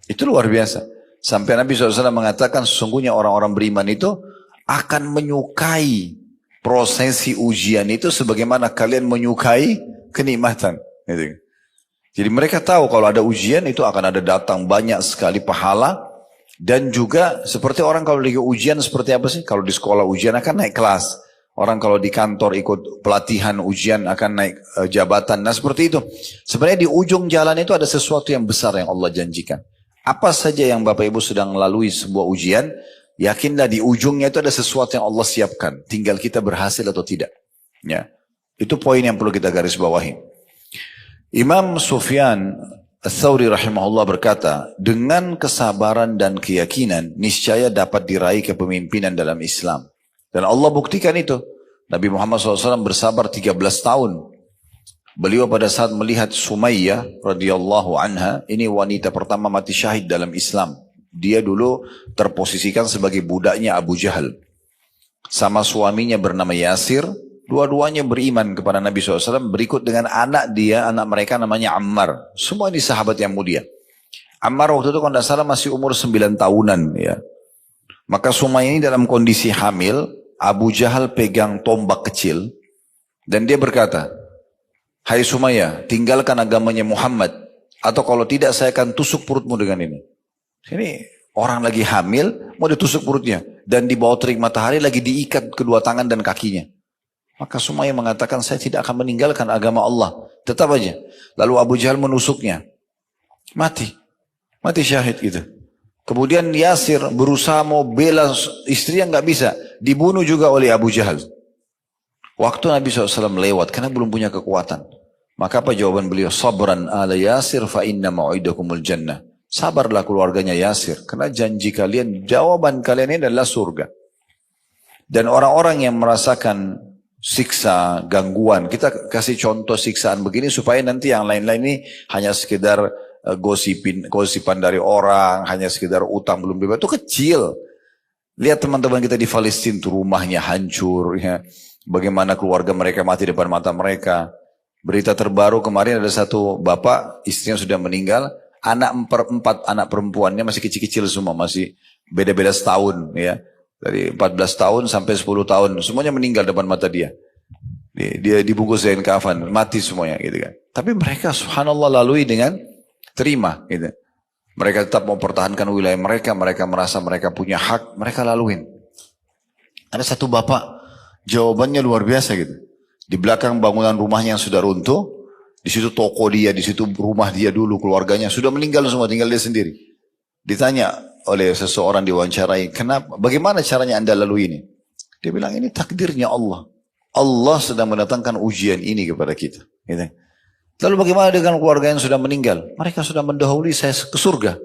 Itu luar biasa. Sampai Nabi SAW mengatakan, sesungguhnya orang-orang beriman itu akan menyukai prosesi ujian itu sebagaimana kalian menyukai kenikmatan. Gitu. Jadi mereka tahu kalau ada ujian itu akan ada datang banyak sekali pahala. Dan juga seperti orang kalau lagi ujian seperti apa sih? Kalau di sekolah ujian akan naik kelas. Orang kalau di kantor ikut pelatihan ujian akan naik jabatan. Nah seperti itu. Sebenarnya di ujung jalan itu ada sesuatu yang besar yang Allah janjikan. Apa saja yang Bapak Ibu sedang melalui sebuah ujian, yakinlah di ujungnya itu ada sesuatu yang Allah siapkan. Tinggal kita berhasil atau tidak. Ya, itu poin yang perlu kita garis bawahi. Imam Sufyan Ats-Tsauri rahimahullah berkata, dengan kesabaran dan keyakinan, niscaya dapat diraih kepemimpinan dalam Islam. Dan Allah buktikan itu. Nabi Muhammad SAW bersabar 13 tahun. Beliau pada saat melihat Sumayyah radhiyallahu anha, ini wanita pertama mati syahid dalam Islam. Dia dulu terposisikan sebagai budaknya Abu Jahal. Sama suaminya bernama Yasir. Dua-duanya beriman kepada Nabi SAW berikut dengan anak dia, anak mereka namanya Ammar. Semua ini sahabat yang mulia. Ammar waktu itu kalau tidak salah masih umur 9 tahunan. Ya. Maka Sumayyah ini dalam kondisi hamil, Abu Jahal pegang tombak kecil. Dan dia berkata, hai Sumayyah, tinggalkan agamanya Muhammad. Atau kalau tidak saya akan tusuk perutmu dengan ini. Ini orang lagi hamil, mau ditusuk perutnya. Dan di bawah terik matahari lagi diikat kedua tangan dan kakinya. Maka Sumayyah mengatakan, saya tidak akan meninggalkan agama Allah. Tetap aja. Lalu Abu Jahal menusuknya. Mati syahid gitu. Kemudian Yasir berusaha mau bela istrinya, nggak bisa. Dibunuh juga oleh Abu Jahal. Waktu Nabi SAW lewat, karena belum punya kekuatan. Maka apa jawaban beliau? Sabran ala Yasir fa inna mau'idakumul jannah. Sabarlah keluarganya Yasir. Karena janji kalian, jawaban kalian ini adalah surga. Dan orang-orang yang merasakan siksa, gangguan. Kita kasih contoh siksaan begini supaya nanti yang lain-lain ini hanya sekedar gosipan dari orang, hanya sekedar utang belum bebas. Itu kecil. Lihat teman-teman kita di Palestina, tuh rumahnya hancur. Ya. Bagaimana keluarga mereka mati depan mata mereka. Berita terbaru kemarin ada satu bapak, istrinya sudah meninggal. Empat anak perempuannya masih kecil-kecil semua, masih beda-beda setahun. Ya. Dari 14 tahun sampai 10 tahun. Semuanya meninggal depan mata dia. Dia dibungkus kain kafan. Mati semuanya gitu kan. Tapi mereka subhanallah lalui dengan terima gitu. Mereka tetap mempertahankan wilayah mereka. Mereka merasa mereka punya hak. Mereka laluin. Ada satu bapak. Jawabannya luar biasa gitu. Di belakang bangunan rumahnya yang sudah runtuh. Di situ toko dia. Di situ rumah dia dulu. Keluarganya. Sudah meninggal semua. Tinggal dia sendiri. Ditanya oleh seseorang diwawancarai, kenapa? Bagaimana caranya anda lalui ini? Dia bilang ini takdirnya Allah. Allah sedang mendatangkan ujian ini kepada kita. Gitu. Lalu bagaimana dengan keluarga yang sudah meninggal? Mereka sudah mendahului saya ke surga.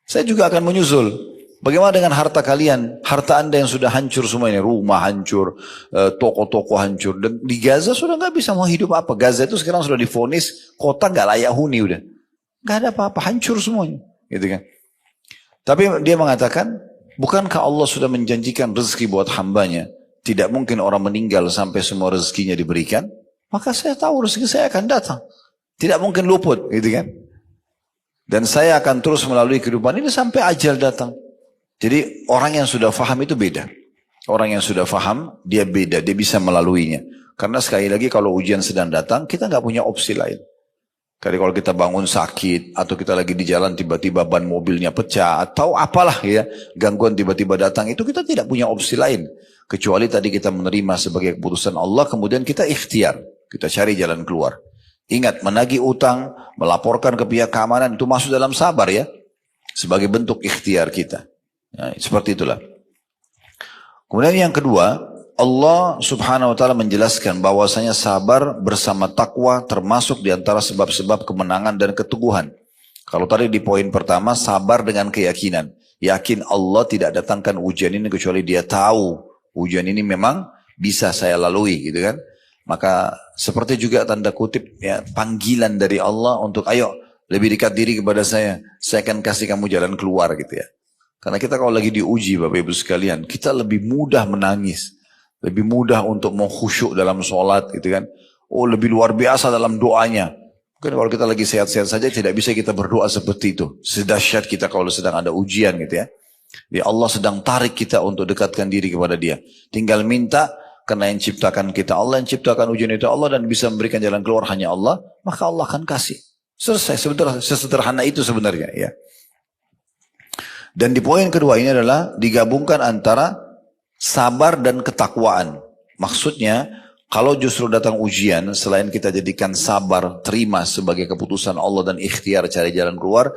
Saya juga akan menyusul. Bagaimana dengan harta kalian? Harta anda yang sudah hancur semua ini. Rumah hancur, toko-toko hancur. Dan di Gaza sudah nggak bisa mau hidup apa. Gaza itu sekarang sudah divonis kota nggak layak huni udah. Nggak ada apa-apa, hancur semuanya. Gitu kan. Tapi dia mengatakan, bukankah Allah sudah menjanjikan rezeki buat hambanya? Tidak mungkin orang meninggal sampai semua rezekinya diberikan. Maka saya tahu rezeki saya akan datang. Tidak mungkin luput, gitu kan. Dan saya akan terus melalui kehidupan ini sampai ajal datang. Jadi orang yang sudah faham itu beda. Orang yang sudah faham, dia beda, dia bisa melaluinya. Karena sekali lagi kalau ujian sedang datang, kita nggak punya opsi lain. Karena kalau kita bangun sakit, atau kita lagi di jalan tiba-tiba ban mobilnya pecah, atau apalah ya, gangguan tiba-tiba datang, itu kita tidak punya opsi lain. Kecuali tadi kita menerima sebagai keputusan Allah, kemudian kita ikhtiar, kita cari jalan keluar. Ingat, menagih utang, melaporkan ke pihak keamanan, itu masuk dalam sabar ya. Sebagai bentuk ikhtiar kita. Ya, seperti itulah. Kemudian yang kedua, Allah subhanahu wa ta'ala menjelaskan bahwasanya sabar bersama takwa termasuk di antara sebab-sebab kemenangan dan keteguhan. Kalau tadi di poin pertama, sabar dengan keyakinan. Yakin Allah tidak datangkan ujian ini kecuali dia tahu ujian ini memang bisa saya lalui gitu kan. Maka seperti juga tanda kutip ya, panggilan dari Allah untuk ayo lebih dekat diri kepada saya akan kasih kamu jalan keluar gitu ya. Karena kita kalau lagi diuji Bapak Ibu sekalian, kita lebih mudah menangis. Lebih mudah untuk mau khusyuk dalam sholat gitu kan. Oh lebih luar biasa dalam doanya. Mungkin kalau kita lagi sehat-sehat saja tidak bisa kita berdoa seperti itu. Sedahsyat kita kalau sedang ada ujian gitu ya. Jadi Allah sedang tarik kita untuk dekatkan diri kepada dia. Tinggal minta karena yang ciptakan kita Allah, yang ciptakan ujian itu Allah dan bisa memberikan jalan keluar hanya Allah. Maka Allah akan kasih. Selesai, sesederhana itu sebenarnya ya. Dan di poin kedua ini adalah digabungkan antara sabar dan ketakwaan. Maksudnya, kalau justru datang ujian, selain kita jadikan sabar, terima sebagai keputusan Allah dan ikhtiar cari jalan keluar,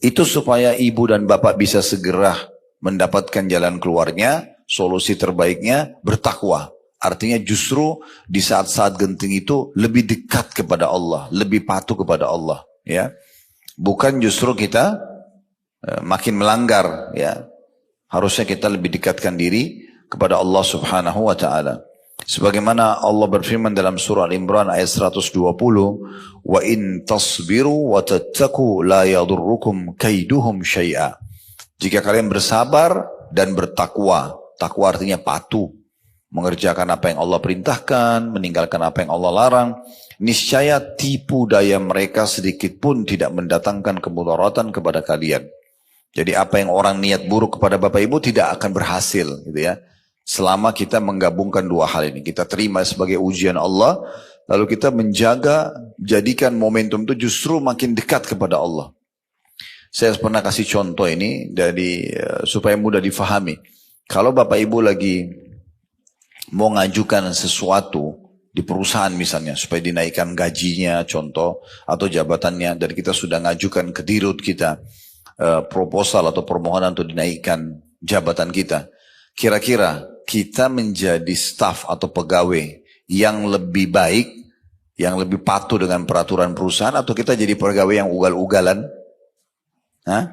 itu supaya ibu dan bapak bisa segera mendapatkan jalan keluarnya, solusi terbaiknya, bertakwa. Artinya justru di saat-saat genting itu lebih dekat kepada Allah, lebih patuh kepada Allah. Ya, bukan justru kita makin melanggar ya. Harusnya kita lebih dekatkan diri kepada Allah Subhanahu wa taala. Sebagaimana Allah berfirman dalam surah Al-Imran ayat 120, "Wa in tasbiru wa tattaqu la yadurrukum kaiduhum syai'a." Jika kalian bersabar dan bertakwa, takwa artinya patuh, mengerjakan apa yang Allah perintahkan, meninggalkan apa yang Allah larang, niscaya tipu daya mereka sedikit pun tidak mendatangkan kemudaratan kepada kalian. Jadi apa yang orang niat buruk kepada Bapak Ibu tidak akan berhasil gitu ya. Selama kita menggabungkan dua hal ini. Kita terima sebagai ujian Allah. Lalu kita menjaga, jadikan momentum itu justru makin dekat kepada Allah. Saya pernah kasih contoh ini supaya mudah difahami. Kalau Bapak Ibu lagi mau ngajukan sesuatu di perusahaan misalnya. Supaya dinaikkan gajinya contoh. Atau jabatannya. Dan kita sudah ngajukan ke dirut kita. Proposal atau permohonan untuk dinaikkan jabatan kita. Kira-kira kita menjadi staf atau pegawai yang lebih baik, yang lebih patuh dengan peraturan perusahaan, atau kita jadi pegawai yang ugal-ugalan? Hah?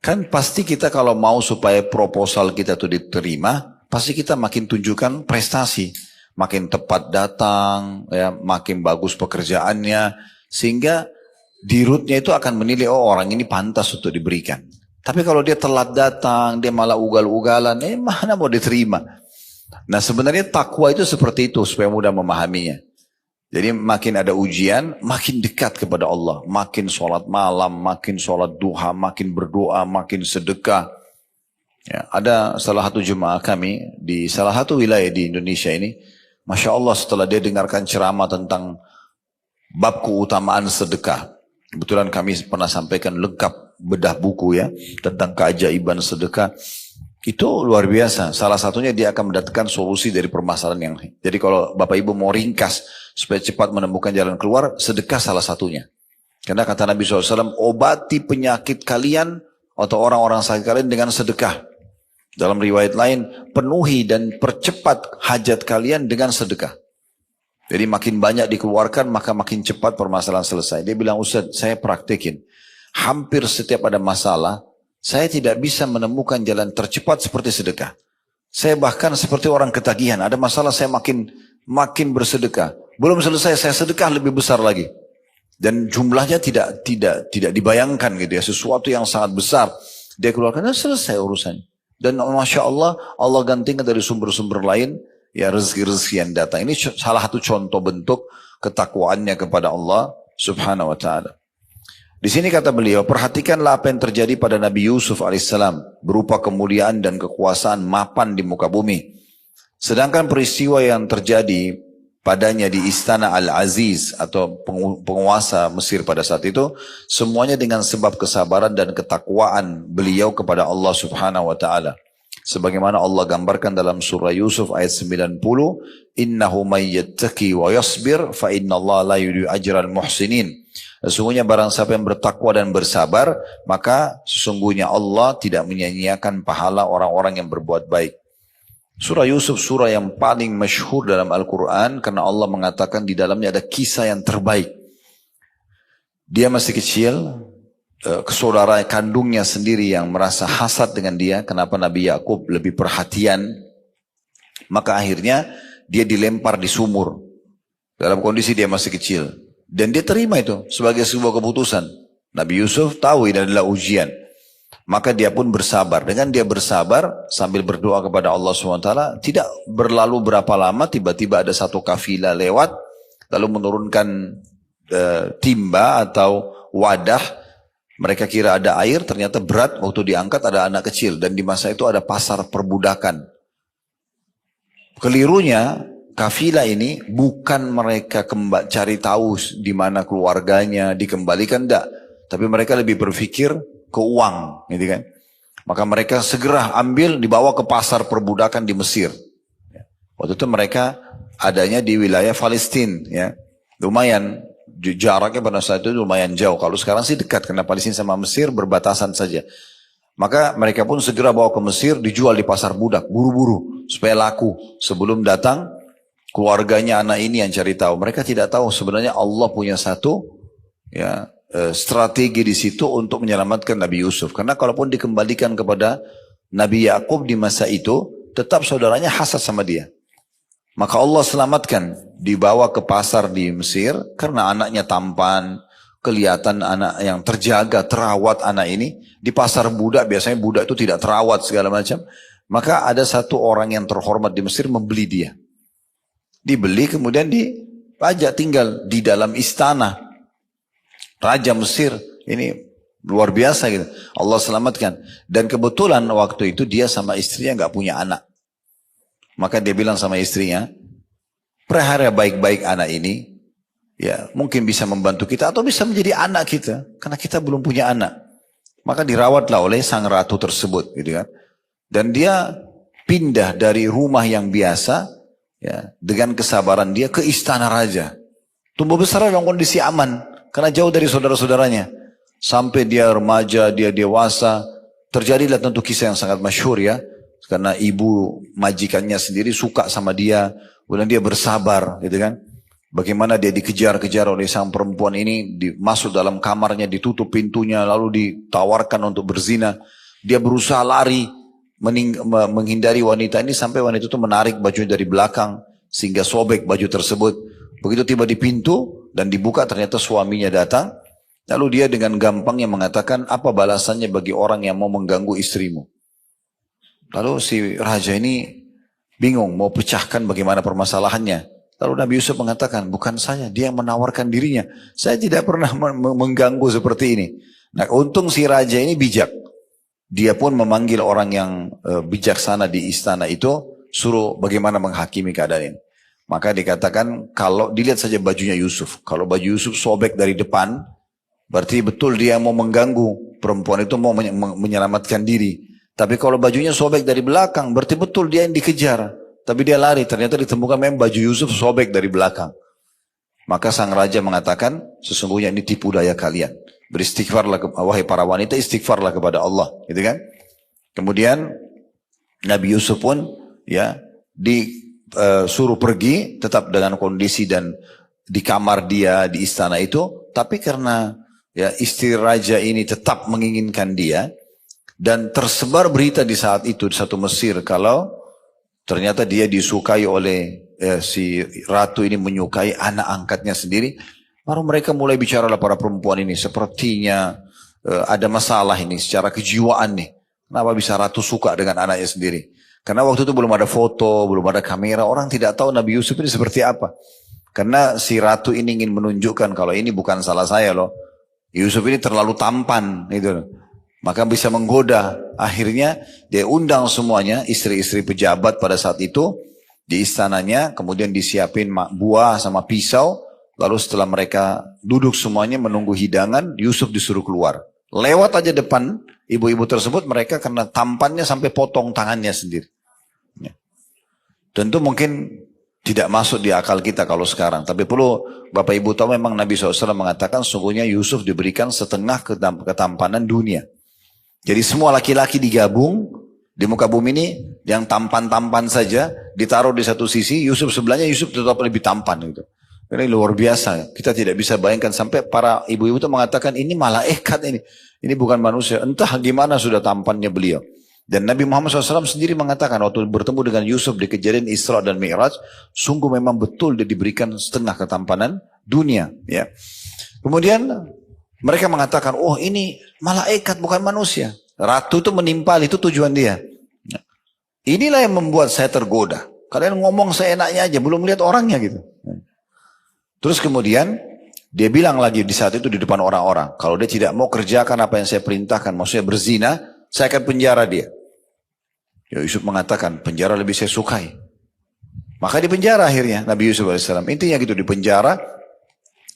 Kan pasti kita kalau mau supaya proposal kita itu diterima, pasti kita makin tunjukkan prestasi. Makin tepat datang, ya, makin bagus pekerjaannya, sehingga dirutnya itu akan menilai, oh orang ini pantas untuk diberikan. Tapi kalau dia telat datang, dia malah ugal-ugalan, mana mau diterima. Nah sebenarnya takwa itu seperti itu, supaya mudah memahaminya. Jadi makin ada ujian, makin dekat kepada Allah. Makin sholat malam, makin sholat duha, makin berdoa, makin sedekah. Ya, ada salah satu jemaah kami, di salah satu wilayah di Indonesia ini, Masya Allah setelah dia dengarkan ceramah tentang bab keutamaan sedekah. Kebetulan kami pernah sampaikan lengkap bedah buku ya tentang keajaiban sedekah. Itu luar biasa. Salah satunya dia akan mendatangkan solusi dari permasalahan yang. Jadi kalau Bapak Ibu mau ringkas supaya cepat menemukan jalan keluar, sedekah salah satunya. Karena kata Nabi SAW, obati penyakit kalian atau orang-orang sakit kalian dengan sedekah. Dalam riwayat lain, penuhi dan percepat hajat kalian dengan sedekah. Jadi makin banyak dikeluarkan, maka makin cepat permasalahan selesai. Dia bilang, Ustaz, saya praktekin. Hampir setiap ada masalah, saya tidak bisa menemukan jalan tercepat seperti sedekah. Saya bahkan seperti orang ketagihan, ada masalah saya makin bersedekah. Belum selesai saya sedekah lebih besar lagi. Dan jumlahnya tidak dibayangkan gitu ya, sesuatu yang sangat besar. Dia keluarkan dan selesai urusannya. Dan Masya Allah, Allah gantikan dari sumber-sumber lain, ya rezeki-rezeki yang datang. Ini salah satu contoh bentuk ketakwaannya kepada Allah Subhanahu wa ta'ala. Di sini kata beliau, perhatikanlah apa yang terjadi pada Nabi Yusuf alaihissalam berupa kemuliaan dan kekuasaan mapan di muka bumi. Sedangkan peristiwa yang terjadi padanya di istana Al-Aziz atau penguasa Mesir pada saat itu, semuanya dengan sebab kesabaran dan ketakwaan beliau kepada Allah Subhanahu wa ta'ala. Sebagaimana Allah gambarkan dalam surah Yusuf ayat 90, innahu may yattaqi wa yasbir fa innallaha la yudhi'u ajral muhsinin. Sesungguhnya barang siapa yang bertakwa dan bersabar, maka sesungguhnya Allah tidak menyia-nyiakan pahala orang-orang yang berbuat baik. Surah Yusuf surah yang paling masyhur dalam Al-Quran karena Allah mengatakan di dalamnya ada kisah yang terbaik. Dia masih kecil, saudara kandungnya sendiri yang merasa hasad dengan dia, kenapa Nabi Yakub lebih perhatian, maka akhirnya dia dilempar di sumur dalam kondisi dia masih kecil. Dan dia terima itu sebagai sebuah keputusan. Nabi Yusuf tahu ini adalah ujian. Maka dia pun bersabar. Dengan dia bersabar sambil berdoa kepada Allah SWT, tidak berlalu berapa lama tiba-tiba ada satu kafilah lewat, lalu menurunkan timba atau wadah. Mereka kira ada air, ternyata berat, waktu diangkat ada anak kecil. Dan di masa itu ada pasar perbudakan. Kelirunya kafilah ini bukan mereka cari tahu di mana keluarganya dikembalikan, enggak. Tapi mereka lebih berpikir ke uang, gitu kan. Maka mereka segera ambil, dibawa ke pasar perbudakan di Mesir. Waktu itu mereka adanya di wilayah Palestina, ya. Lumayan jaraknya pada saat itu lumayan jauh. Kalau sekarang sih dekat karena Palestina sama Mesir berbatasan saja. Maka mereka pun segera bawa ke Mesir, dijual di pasar budak, buru-buru supaya laku. Sebelum datang keluarganya anak ini yang cari tahu. Mereka tidak tahu sebenarnya Allah punya satu ya strategi di situ untuk menyelamatkan Nabi Yusuf. Karena kalaupun dikembalikan kepada Nabi Yakub di masa itu, tetap saudaranya hasad sama dia. Maka Allah selamatkan, dibawa ke pasar di Mesir karena anaknya tampan, kelihatan anak yang terjaga, terawat anak ini. Di pasar budak, biasanya budak itu tidak terawat segala macam. Maka ada satu orang yang terhormat di Mesir membeli dia. Dibeli kemudian dipajak tinggal di dalam istana Raja Mesir. Ini luar biasa gitu. Allah selamatkan. Dan kebetulan waktu itu dia sama istrinya nggak punya anak. Maka dia bilang sama istrinya, pelihara baik-baik anak ini. Ya, mungkin bisa membantu kita atau bisa menjadi anak kita. Karena kita belum punya anak. Maka dirawatlah oleh sang ratu tersebut, gitu kan. Dan dia pindah dari rumah yang biasa, ya, dengan kesabaran dia ke istana raja. Tumbuh besar dalam kondisi aman. Karena jauh dari saudara-saudaranya. Sampai dia remaja, dia dewasa. Terjadilah tentu kisah yang sangat masyhur ya. Karena ibu majikannya sendiri suka sama dia. Kemudian dia bersabar gitu kan. Bagaimana dia dikejar-kejar oleh sang perempuan ini. Masuk dalam kamarnya, ditutup pintunya. Lalu ditawarkan untuk berzina. Dia berusaha lari. Menghindari wanita ini. Sampai wanita itu menarik bajunya dari belakang. Sehingga sobek baju tersebut. Begitu tiba di pintu. Dan dibuka ternyata suaminya datang. Lalu dia dengan gampangnya mengatakan, apa balasannya bagi orang yang mau mengganggu istrimu? Lalu si raja ini bingung mau pecahkan bagaimana permasalahannya. Lalu Nabi Yusuf mengatakan, bukan saya, dia yang menawarkan dirinya. Saya tidak pernah mengganggu seperti ini. Nah, untung si raja ini bijak. Dia pun memanggil orang yang bijaksana di istana itu, suruh bagaimana menghakimi keadaan ini. Maka dikatakan kalau dilihat saja bajunya Yusuf. Kalau baju Yusuf sobek dari depan, berarti betul dia mau mengganggu. Perempuan itu mau menyelamatkan diri. Tapi kalau bajunya sobek dari belakang, berarti betul dia yang dikejar. Tapi dia lari, ternyata ditemukan memang baju Yusuf sobek dari belakang. Maka sang raja mengatakan, sesungguhnya ini tipu daya kalian. Beristighfarlah, wahai para wanita, istighfarlah kepada Allah. Gitu kan? Kemudian Nabi Yusuf pun ya suruh pergi tetap dengan kondisi dan di kamar dia di istana itu, tapi karena ya istri raja ini tetap menginginkan dia, Dan tersebar berita di saat itu di satu Mesir kalau ternyata dia disukai oleh si ratu ini, menyukai anak angkatnya sendiri. Baru mereka mulai bicara lah para perempuan ini, sepertinya ada masalah ini secara kejiwaan nih. Kenapa bisa ratu suka dengan anaknya sendiri? Karena waktu itu belum ada foto, belum ada kamera, orang tidak tahu Nabi Yusuf ini seperti apa. Karena si ratu ini ingin menunjukkan kalau ini bukan salah saya loh. Yusuf ini terlalu tampan gitu. Maka bisa menggoda. Akhirnya dia undang semuanya, istri-istri pejabat pada saat itu di istananya, kemudian disiapin buah sama pisau. Lalu setelah mereka duduk semuanya menunggu hidangan, Yusuf disuruh keluar. Lewat aja depan ibu-ibu tersebut, mereka karena tampannya sampai potong tangannya sendiri. Ya. Tentu mungkin tidak masuk di akal kita kalau sekarang. Tapi perlu Bapak Ibu tahu memang Nabi SAW mengatakan sungguhnya Yusuf diberikan setengah ketampanan dunia. Jadi semua laki-laki digabung di muka bumi ini, yang tampan-tampan saja ditaruh di satu sisi, Yusuf sebelahnya, Yusuf tetap lebih tampan gitu. Ini luar biasa. Kita tidak bisa bayangkan sampai para ibu-ibu itu mengatakan ini malaikat ini. Ini bukan manusia. Entah gimana sudah tampannya beliau. Dan Nabi Muhammad SAW sendiri mengatakan waktu bertemu dengan Yusuf di kejadian Isra dan Mi'raj, sungguh memang betul dia diberikan setengah ketampanan dunia. Ya. Kemudian mereka mengatakan, oh ini malaikat bukan manusia. Ratu itu menimpal, itu tujuan dia. Inilah yang membuat saya tergoda. Kalian ngomong seenaknya aja, belum lihat orangnya gitu. Terus kemudian dia bilang lagi di saat itu di depan orang-orang, kalau dia tidak mau kerjakan apa yang saya perintahkan, maksudnya berzina, saya akan penjara dia. Ya, Yusuf mengatakan, penjara lebih saya sukai. Maka di penjara akhirnya Nabi Yusuf AS. Intinya gitu, di penjara,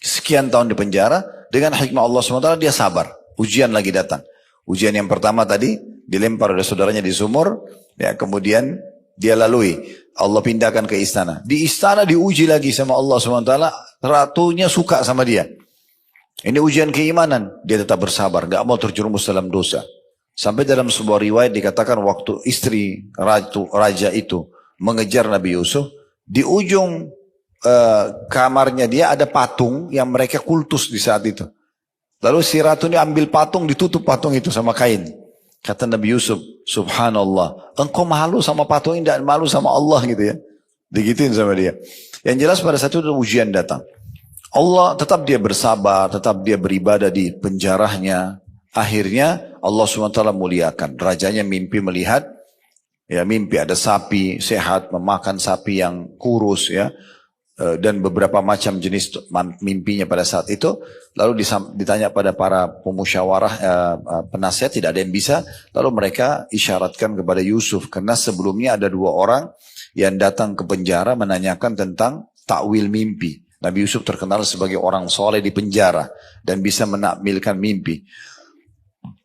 sekian tahun di penjara, dengan hikmah Allah SWT dia sabar. Ujian lagi datang. Ujian yang pertama tadi, dilempar oleh saudaranya di sumur, ya, kemudian dia lalui. Allah pindahkan ke istana. Di istana diuji lagi sama Allah SWT. Ratunya suka sama dia. Ini ujian keimanan. Dia tetap bersabar. Gak mau terjerumus dalam dosa. Sampai dalam sebuah riwayat dikatakan waktu istri raja itu mengejar Nabi Yusuf. Di ujung kamarnya dia ada patung yang mereka kultus di saat itu. Lalu si ratu ini ambil patung, ditutup patung itu sama kain. Kata Nabi Yusuf, subhanallah, engkau malu sama patung ini, tidak malu sama Allah gitu ya. Digituin sama dia. Yang jelas pada saat itu ujian datang. Allah tetap dia bersabar, tetap dia beribadah di penjarahnya. Akhirnya Allah SWT muliakan. Rajanya mimpi melihat, ya mimpi ada sapi sehat, memakan sapi yang kurus ya. Dan beberapa macam jenis mimpinya pada saat itu. Lalu ditanya pada para pemusyawarah penasihat, tidak ada yang bisa. Lalu mereka isyaratkan kepada Yusuf, karena sebelumnya ada dua orang yang datang ke penjara menanyakan tentang takwil mimpi. Nabi Yusuf terkenal sebagai orang soleh di penjara dan bisa menakwilkan mimpi.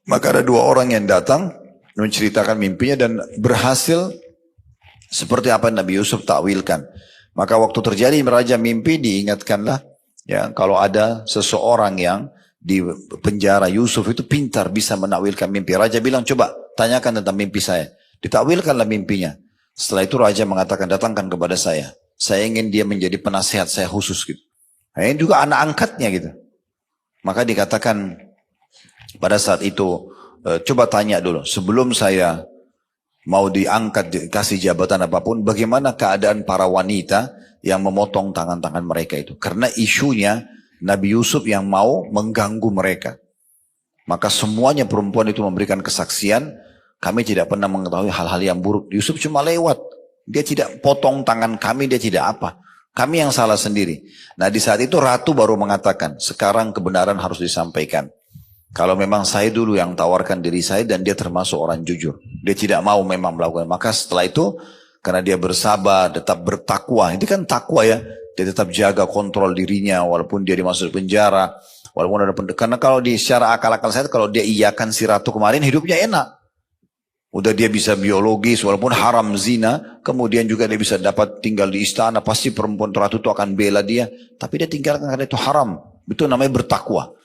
Maka ada dua orang yang datang menceritakan mimpinya dan berhasil seperti apa yang Nabi Yusuf takwilkan. Maka waktu terjadi raja mimpi, diingatkanlah ya, kalau ada seseorang yang di penjara, Yusuf itu pintar bisa menakwilkan mimpi. Raja bilang, coba tanyakan tentang mimpi saya. Ditakwilkanlah mimpinya. Setelah itu raja mengatakan, datangkan kepada saya. Saya ingin dia menjadi penasihat saya khusus gitu. Nah, ini juga anak angkatnya gitu. Maka dikatakan pada saat itu, coba tanya dulu, sebelum saya mau diangkat, dikasih jabatan apapun, bagaimana keadaan para wanita yang memotong tangan-tangan mereka itu. Karena isunya Nabi Yusuf yang mau mengganggu mereka. Maka semuanya perempuan itu memberikan kesaksian, kami tidak pernah mengetahui hal-hal yang buruk. Yusuf cuma lewat. Dia tidak potong tangan kami, dia tidak apa. Kami yang salah sendiri. Nah di saat itu ratu baru mengatakan, sekarang kebenaran harus disampaikan. Kalau memang saya dulu yang tawarkan diri saya dan dia termasuk orang jujur. Dia tidak mau memang melakukan. Maka setelah itu, karena dia bersabar, tetap bertakwa. Ini kan takwa ya. Dia tetap jaga kontrol dirinya walaupun dia dimasuk penjara. Walaupun ada karena kalau di secara akal-akal saya, kalau dia iyakan si ratu kemarin, hidupnya enak. Udah dia bisa biologis walaupun haram zina. Kemudian juga dia bisa dapat tinggal di istana. Pasti perempuan ratu itu akan bela dia. Tapi dia tinggalkan karena itu haram. Itu namanya bertakwa.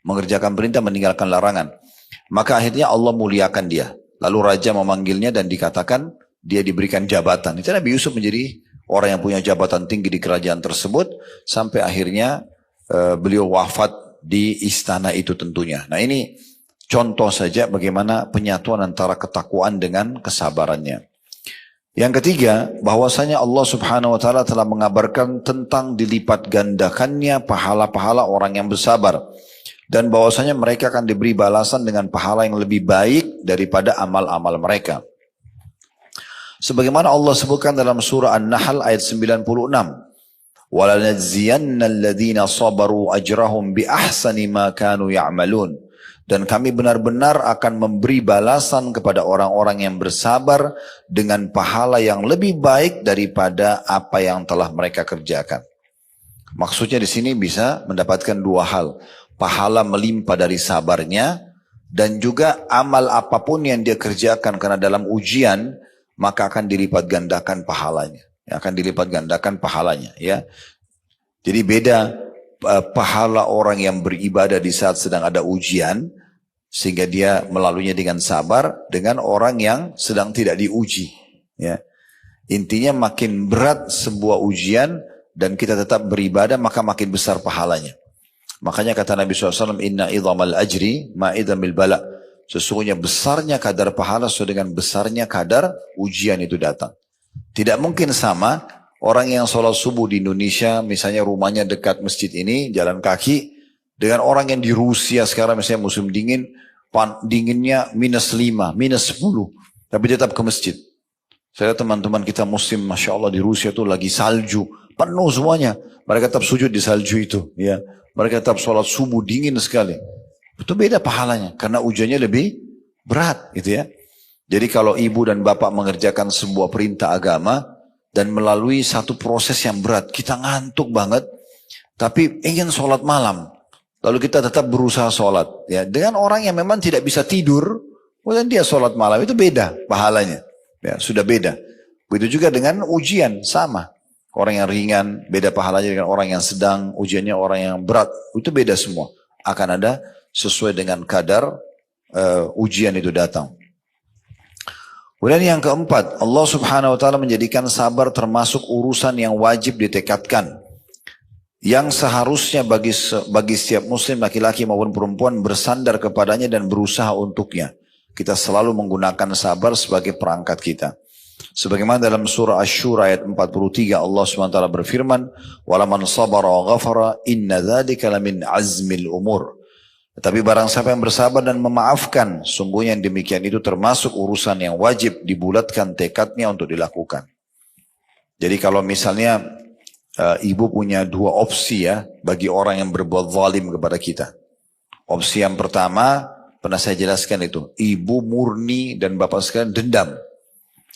Mengerjakan perintah, meninggalkan larangan. Maka akhirnya Allah muliakan dia. Lalu raja memanggilnya dan dikatakan dia diberikan jabatan. Itu Nabi Yusuf menjadi orang yang punya jabatan tinggi di kerajaan tersebut. Sampai akhirnya beliau wafat di istana itu tentunya. Nah ini Contoh saja bagaimana penyatuan antara ketakwaan dengan kesabarannya. Yang ketiga, bahwasanya Allah Subhanahu wa taala telah mengabarkan tentang dilipat gandakannya pahala-pahala orang yang bersabar, dan bahwasanya mereka akan diberi balasan dengan pahala yang lebih baik daripada amal-amal mereka. Sebagaimana Allah sebutkan dalam surah An-Nahl ayat 96, وَلَنَجْزِيَنَّ الَّذِينَ صَبَرُوا أَجْرَهُمْ بِأَحْسَنِ مَا كَانُوا يَعْمَلُونَ. Dan kami benar-benar akan memberi balasan kepada orang-orang yang bersabar dengan pahala yang lebih baik daripada apa yang telah mereka kerjakan. Maksudnya di sini bisa mendapatkan dua hal. Pahala melimpah dari sabarnya, dan juga amal apapun yang dia kerjakan karena dalam ujian, maka akan dilipat gandakan pahalanya. Akan dilipat gandakan pahalanya. Ya. Jadi beda pahala orang yang beribadah di saat sedang ada ujian, sehingga dia melaluinya dengan sabar, dengan orang yang sedang tidak diuji. Ya. Intinya makin berat sebuah ujian dan kita tetap beribadah, maka makin besar pahalanya. Makanya kata Nabi SAW, Inna idhamal ajri ma'idhamil bala. Sesungguhnya besarnya kadar pahala sesuai dengan besarnya kadar ujian itu datang. Tidak mungkin sama orang yang sholat subuh di Indonesia, misalnya rumahnya dekat masjid ini, jalan kaki, dengan orang yang di Rusia sekarang misalnya musim dingin, dinginnya -5, -10, tapi tetap ke masjid. Saya teman-teman kita muslim, Masya Allah di Rusia itu lagi salju, penuh semuanya. Mereka tetap sujud di salju itu. Ya. Mereka tetap sholat subuh dingin sekali. Itu beda pahalanya, karena ujiannya lebih berat gitu ya. Jadi kalau ibu dan bapak mengerjakan sebuah perintah agama, dan melalui satu proses yang berat, kita ngantuk banget, tapi ingin sholat malam. Lalu kita tetap berusaha sholat. Ya, dengan orang yang memang tidak bisa tidur, kemudian dia sholat malam, itu beda pahalanya. Ya, sudah beda. Begitu juga dengan ujian, sama. Orang yang ringan, beda pahalanya dengan orang yang sedang, ujiannya orang yang berat. Itu beda semua. Akan ada sesuai dengan kadar ujian itu datang. Kemudian yang keempat, Allah Subhanahu wa taala menjadikan sabar termasuk urusan yang wajib ditekadkan, yang seharusnya bagi setiap muslim laki-laki maupun perempuan bersandar kepadanya dan berusaha untuknya. Kita selalu menggunakan sabar sebagai perangkat kita. Sebagaimana dalam surah Asy-Syura ayat 43 Allah SWT berfirman, "Walaman sabara wa ghafara inna dzalika lamin azmil umur." Tetapi barang siapa yang bersabar dan memaafkan, sungguhnya yang demikian itu termasuk urusan yang wajib dibulatkan tekadnya untuk dilakukan. Jadi kalau misalnya ibu punya dua opsi ya bagi orang yang berbuat zalim kepada kita. Opsi yang pertama, pernah saya jelaskan itu, ibu murni dan bapak sekalian dendam.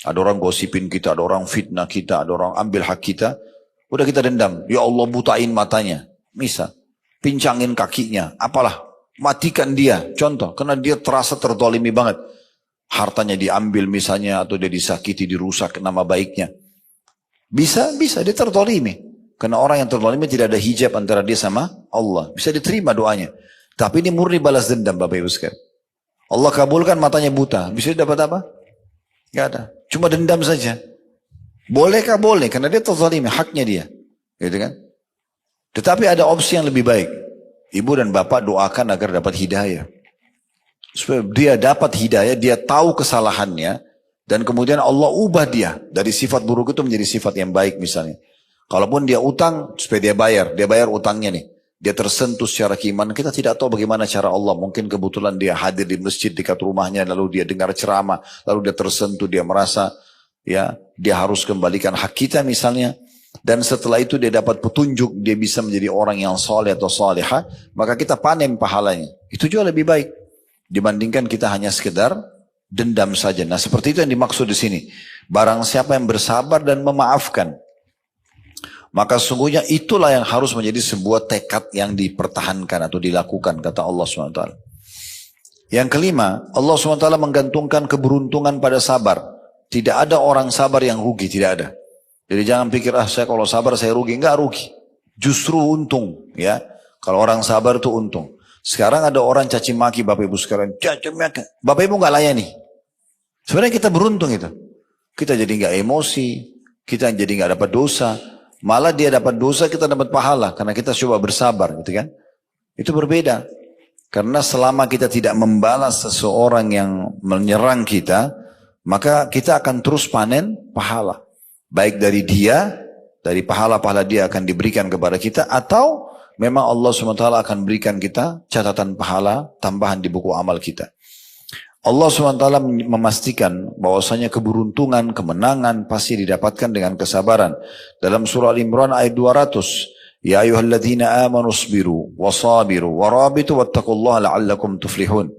Ada orang gosipin kita, ada orang fitnah kita, ada orang ambil hak kita, udah kita dendam. Ya Allah butain matanya, misal, pincangin kakinya, apalah. Matikan dia, contoh, karena dia terasa terzalimi banget. Hartanya diambil misalnya, atau dia disakiti, dirusak nama baiknya. Bisa dia terzalimi. Karena orang yang terzalimi tidak ada hijab antara dia sama Allah. Bisa diterima doanya. Tapi ini murni balas dendam Bapak Ibu sekalian. Allah kabulkan matanya buta. Bisa dapat apa? Gak ada. Cuma dendam saja. Bolehkah? Boleh. Karena dia terzalimi, haknya dia. Gitu kan? Tetapi ada opsi yang lebih baik. Ibu dan bapak doakan agar dapat hidayah. Supaya dia dapat hidayah, dia tahu kesalahannya, dan kemudian Allah ubah dia dari sifat buruk itu menjadi sifat yang baik misalnya. Kalaupun dia utang, supaya dia bayar utangnya nih. Dia tersentuh secara keimanan, kita tidak tahu bagaimana cara Allah. Mungkin kebetulan dia hadir di masjid dekat rumahnya, lalu dia dengar ceramah, lalu dia tersentuh, dia merasa ya dia harus kembalikan hak kita misalnya. Dan setelah itu dia dapat petunjuk, dia bisa menjadi orang yang saleh atau salihah, maka kita panen pahalanya. Itu juga lebih baik dibandingkan kita hanya sekedar dendam saja. Nah, seperti itu yang dimaksud di sini. Barang siapa yang bersabar dan memaafkan, maka sungguhnya itulah yang harus menjadi sebuah tekad yang dipertahankan atau dilakukan, kata Allah SWT. Yang kelima, Allah SWT menggantungkan keberuntungan pada sabar. Tidak ada orang sabar yang rugi, tidak ada. Jadi jangan pikir, saya kalau sabar saya rugi. Enggak rugi. Justru untung. Ya. Kalau orang sabar itu untung. Sekarang ada orang caci maki Bapak Ibu sekalian. Caci maki. Bapak Ibu enggak layani. Sebenarnya kita beruntung itu. Kita jadi enggak emosi. Kita jadi enggak dapat dosa. Malah dia dapat dosa, kita dapat pahala. Karena kita coba bersabar gitu kan. Itu berbeda. Karena selama kita tidak membalas seseorang yang menyerang kita, maka kita akan terus panen pahala. Baik dari dia, dari pahala-pahala dia akan diberikan kepada kita, atau memang Allah SWT akan berikan kita catatan pahala tambahan di buku amal kita. Allah SWT memastikan bahwasanya keberuntungan, kemenangan pasti didapatkan dengan kesabaran. Dalam surah Al-Imran ayat 200, Ya ayyuhalladzina amanu isbiru wasabiru warabitu wattaqullaha la'allakum tuflihun.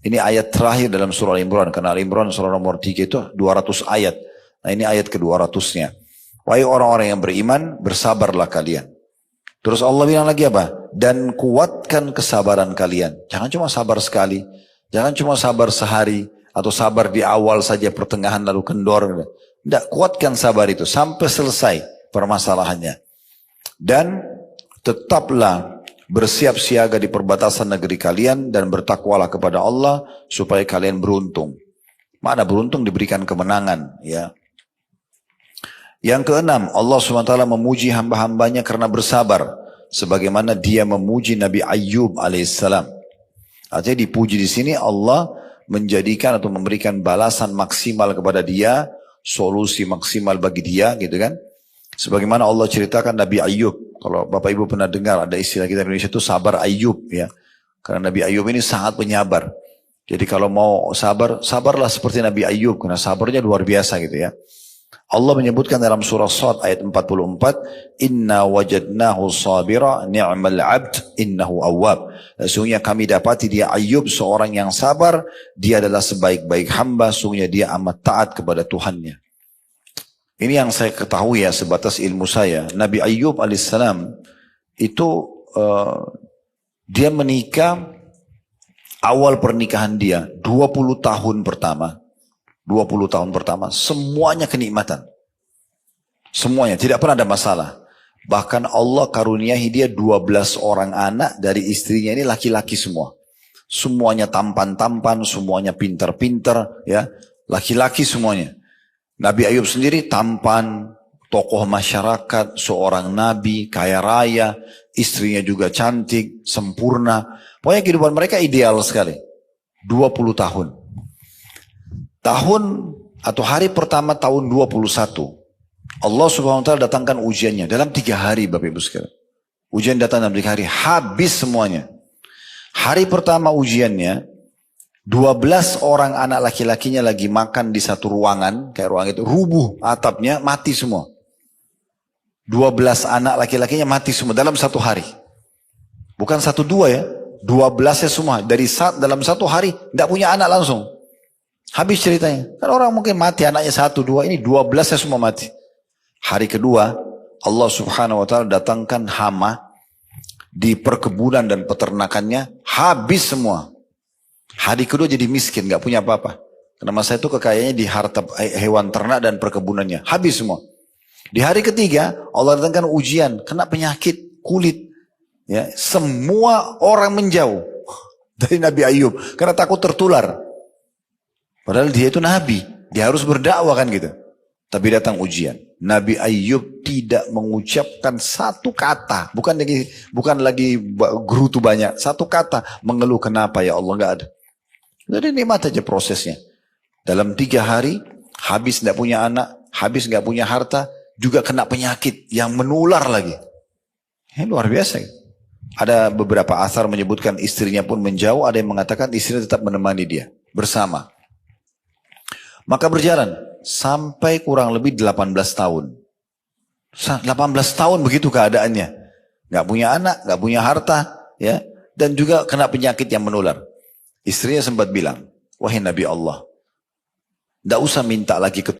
Ini ayat terakhir dalam surah Al-Imran, karena Al-Imran surah nomor 3 itu 200 ayat. Nah ini ayat ke-200-nya. Wahai orang-orang yang beriman, bersabarlah kalian. Terus Allah bilang lagi apa? Dan kuatkan kesabaran kalian. Jangan cuma sabar sekali. Jangan cuma sabar sehari. Atau sabar di awal saja, pertengahan lalu kendor. Tidak, kuatkan sabar itu sampai selesai permasalahannya. Dan tetaplah bersiap siaga di perbatasan negeri kalian dan bertakwalah kepada Allah supaya kalian beruntung. Mana beruntung? Diberikan kemenangan. Ya. Yang keenam, Allah SWT memuji hamba-hambanya karena bersabar. Sebagaimana dia memuji Nabi Ayyub alaihissalam. Artinya dipuji di sini Allah menjadikan atau memberikan balasan maksimal kepada dia, solusi maksimal bagi dia, gitu kan? Sebagaimana Allah ceritakan Nabi Ayyub. Kalau Bapak Ibu pernah dengar ada istilah kita di Indonesia itu sabar Ayyub, ya. Karena Nabi Ayyub ini sangat penyabar. Jadi kalau mau sabar, sabarlah seperti Nabi Ayyub, karena sabarnya luar biasa gitu ya. Allah menyebutkan dalam surah Shad ayat 44, Inna wajadnahu sabira ni'mal abd innahu awwab. Sesungguhnya kami dapati dia Ayyub seorang yang sabar, dia adalah sebaik-baik hamba, sesungguhnya dia amat taat kepada Tuhannya. Ini yang saya ketahui ya, sebatas ilmu saya. Nabi Ayyub alaihissalam itu dia menikah, awal pernikahan dia 20 tahun pertama. 20 tahun pertama semuanya kenikmatan. Semuanya, tidak pernah ada masalah. Bahkan Allah karuniahi dia 12 orang anak dari istrinya ini laki-laki semua. Semuanya tampan-tampan, semuanya pintar-pintar, ya. Laki-laki semuanya. Nabi Ayyub sendiri tampan, tokoh masyarakat, seorang nabi, kaya raya, istrinya juga cantik, sempurna. Pokoknya kehidupan mereka ideal sekali. 20 tahun. Tahun atau hari pertama tahun 21, Allah Subhanahu wa taala datangkan ujiannya dalam 3 hari, Bapak Ibu sekalian. Ujian datang dalam 3 hari, habis semuanya. Hari pertama ujiannya, 12 orang anak laki-lakinya lagi makan di satu ruangan, kayak ruang itu, rubuh atapnya, mati semua. 12 anak laki-lakinya mati semua dalam 1 hari. Bukan 1, 2 ya, 12-nya semua. Dalam 1 hari, tidak punya anak langsung. Habis ceritanya. Kan orang mungkin mati anaknya 1, 2, ini 12-nya semua mati. Hari kedua, Allah Subhanahu wa taala datangkan hama di perkebunan dan peternakannya, habis semua. Hari kedua jadi miskin, gak punya apa-apa. Karena masa itu kekayaannya di harta hewan ternak dan perkebunannya. Habis semua. Di hari ketiga, Allah datangkan ujian, kena penyakit kulit. Ya, semua orang menjauh dari Nabi Ayyub. Karena takut tertular. Padahal dia itu Nabi. Dia harus berdakwah kan gitu. Tapi datang ujian. Nabi Ayyub tidak mengucapkan satu kata. Bukan lagi gerutu banyak. Satu kata. Mengeluh kenapa ya Allah, gak ada. Jadi nikmat aja prosesnya. Dalam 3 hari, habis tidak punya anak, habis nggak punya harta, juga kena penyakit yang menular lagi. Luar biasa. Ada beberapa asar menyebutkan istrinya pun menjauh, ada yang mengatakan istrinya tetap menemani dia, bersama. Maka berjalan, sampai kurang lebih 18 tahun. 18 tahun begitu keadaannya. Nggak punya anak, nggak punya harta, ya, dan juga kena penyakit yang menular. Istrinya sempat bilang, wahai Nabi Allah, tidak usah minta lagi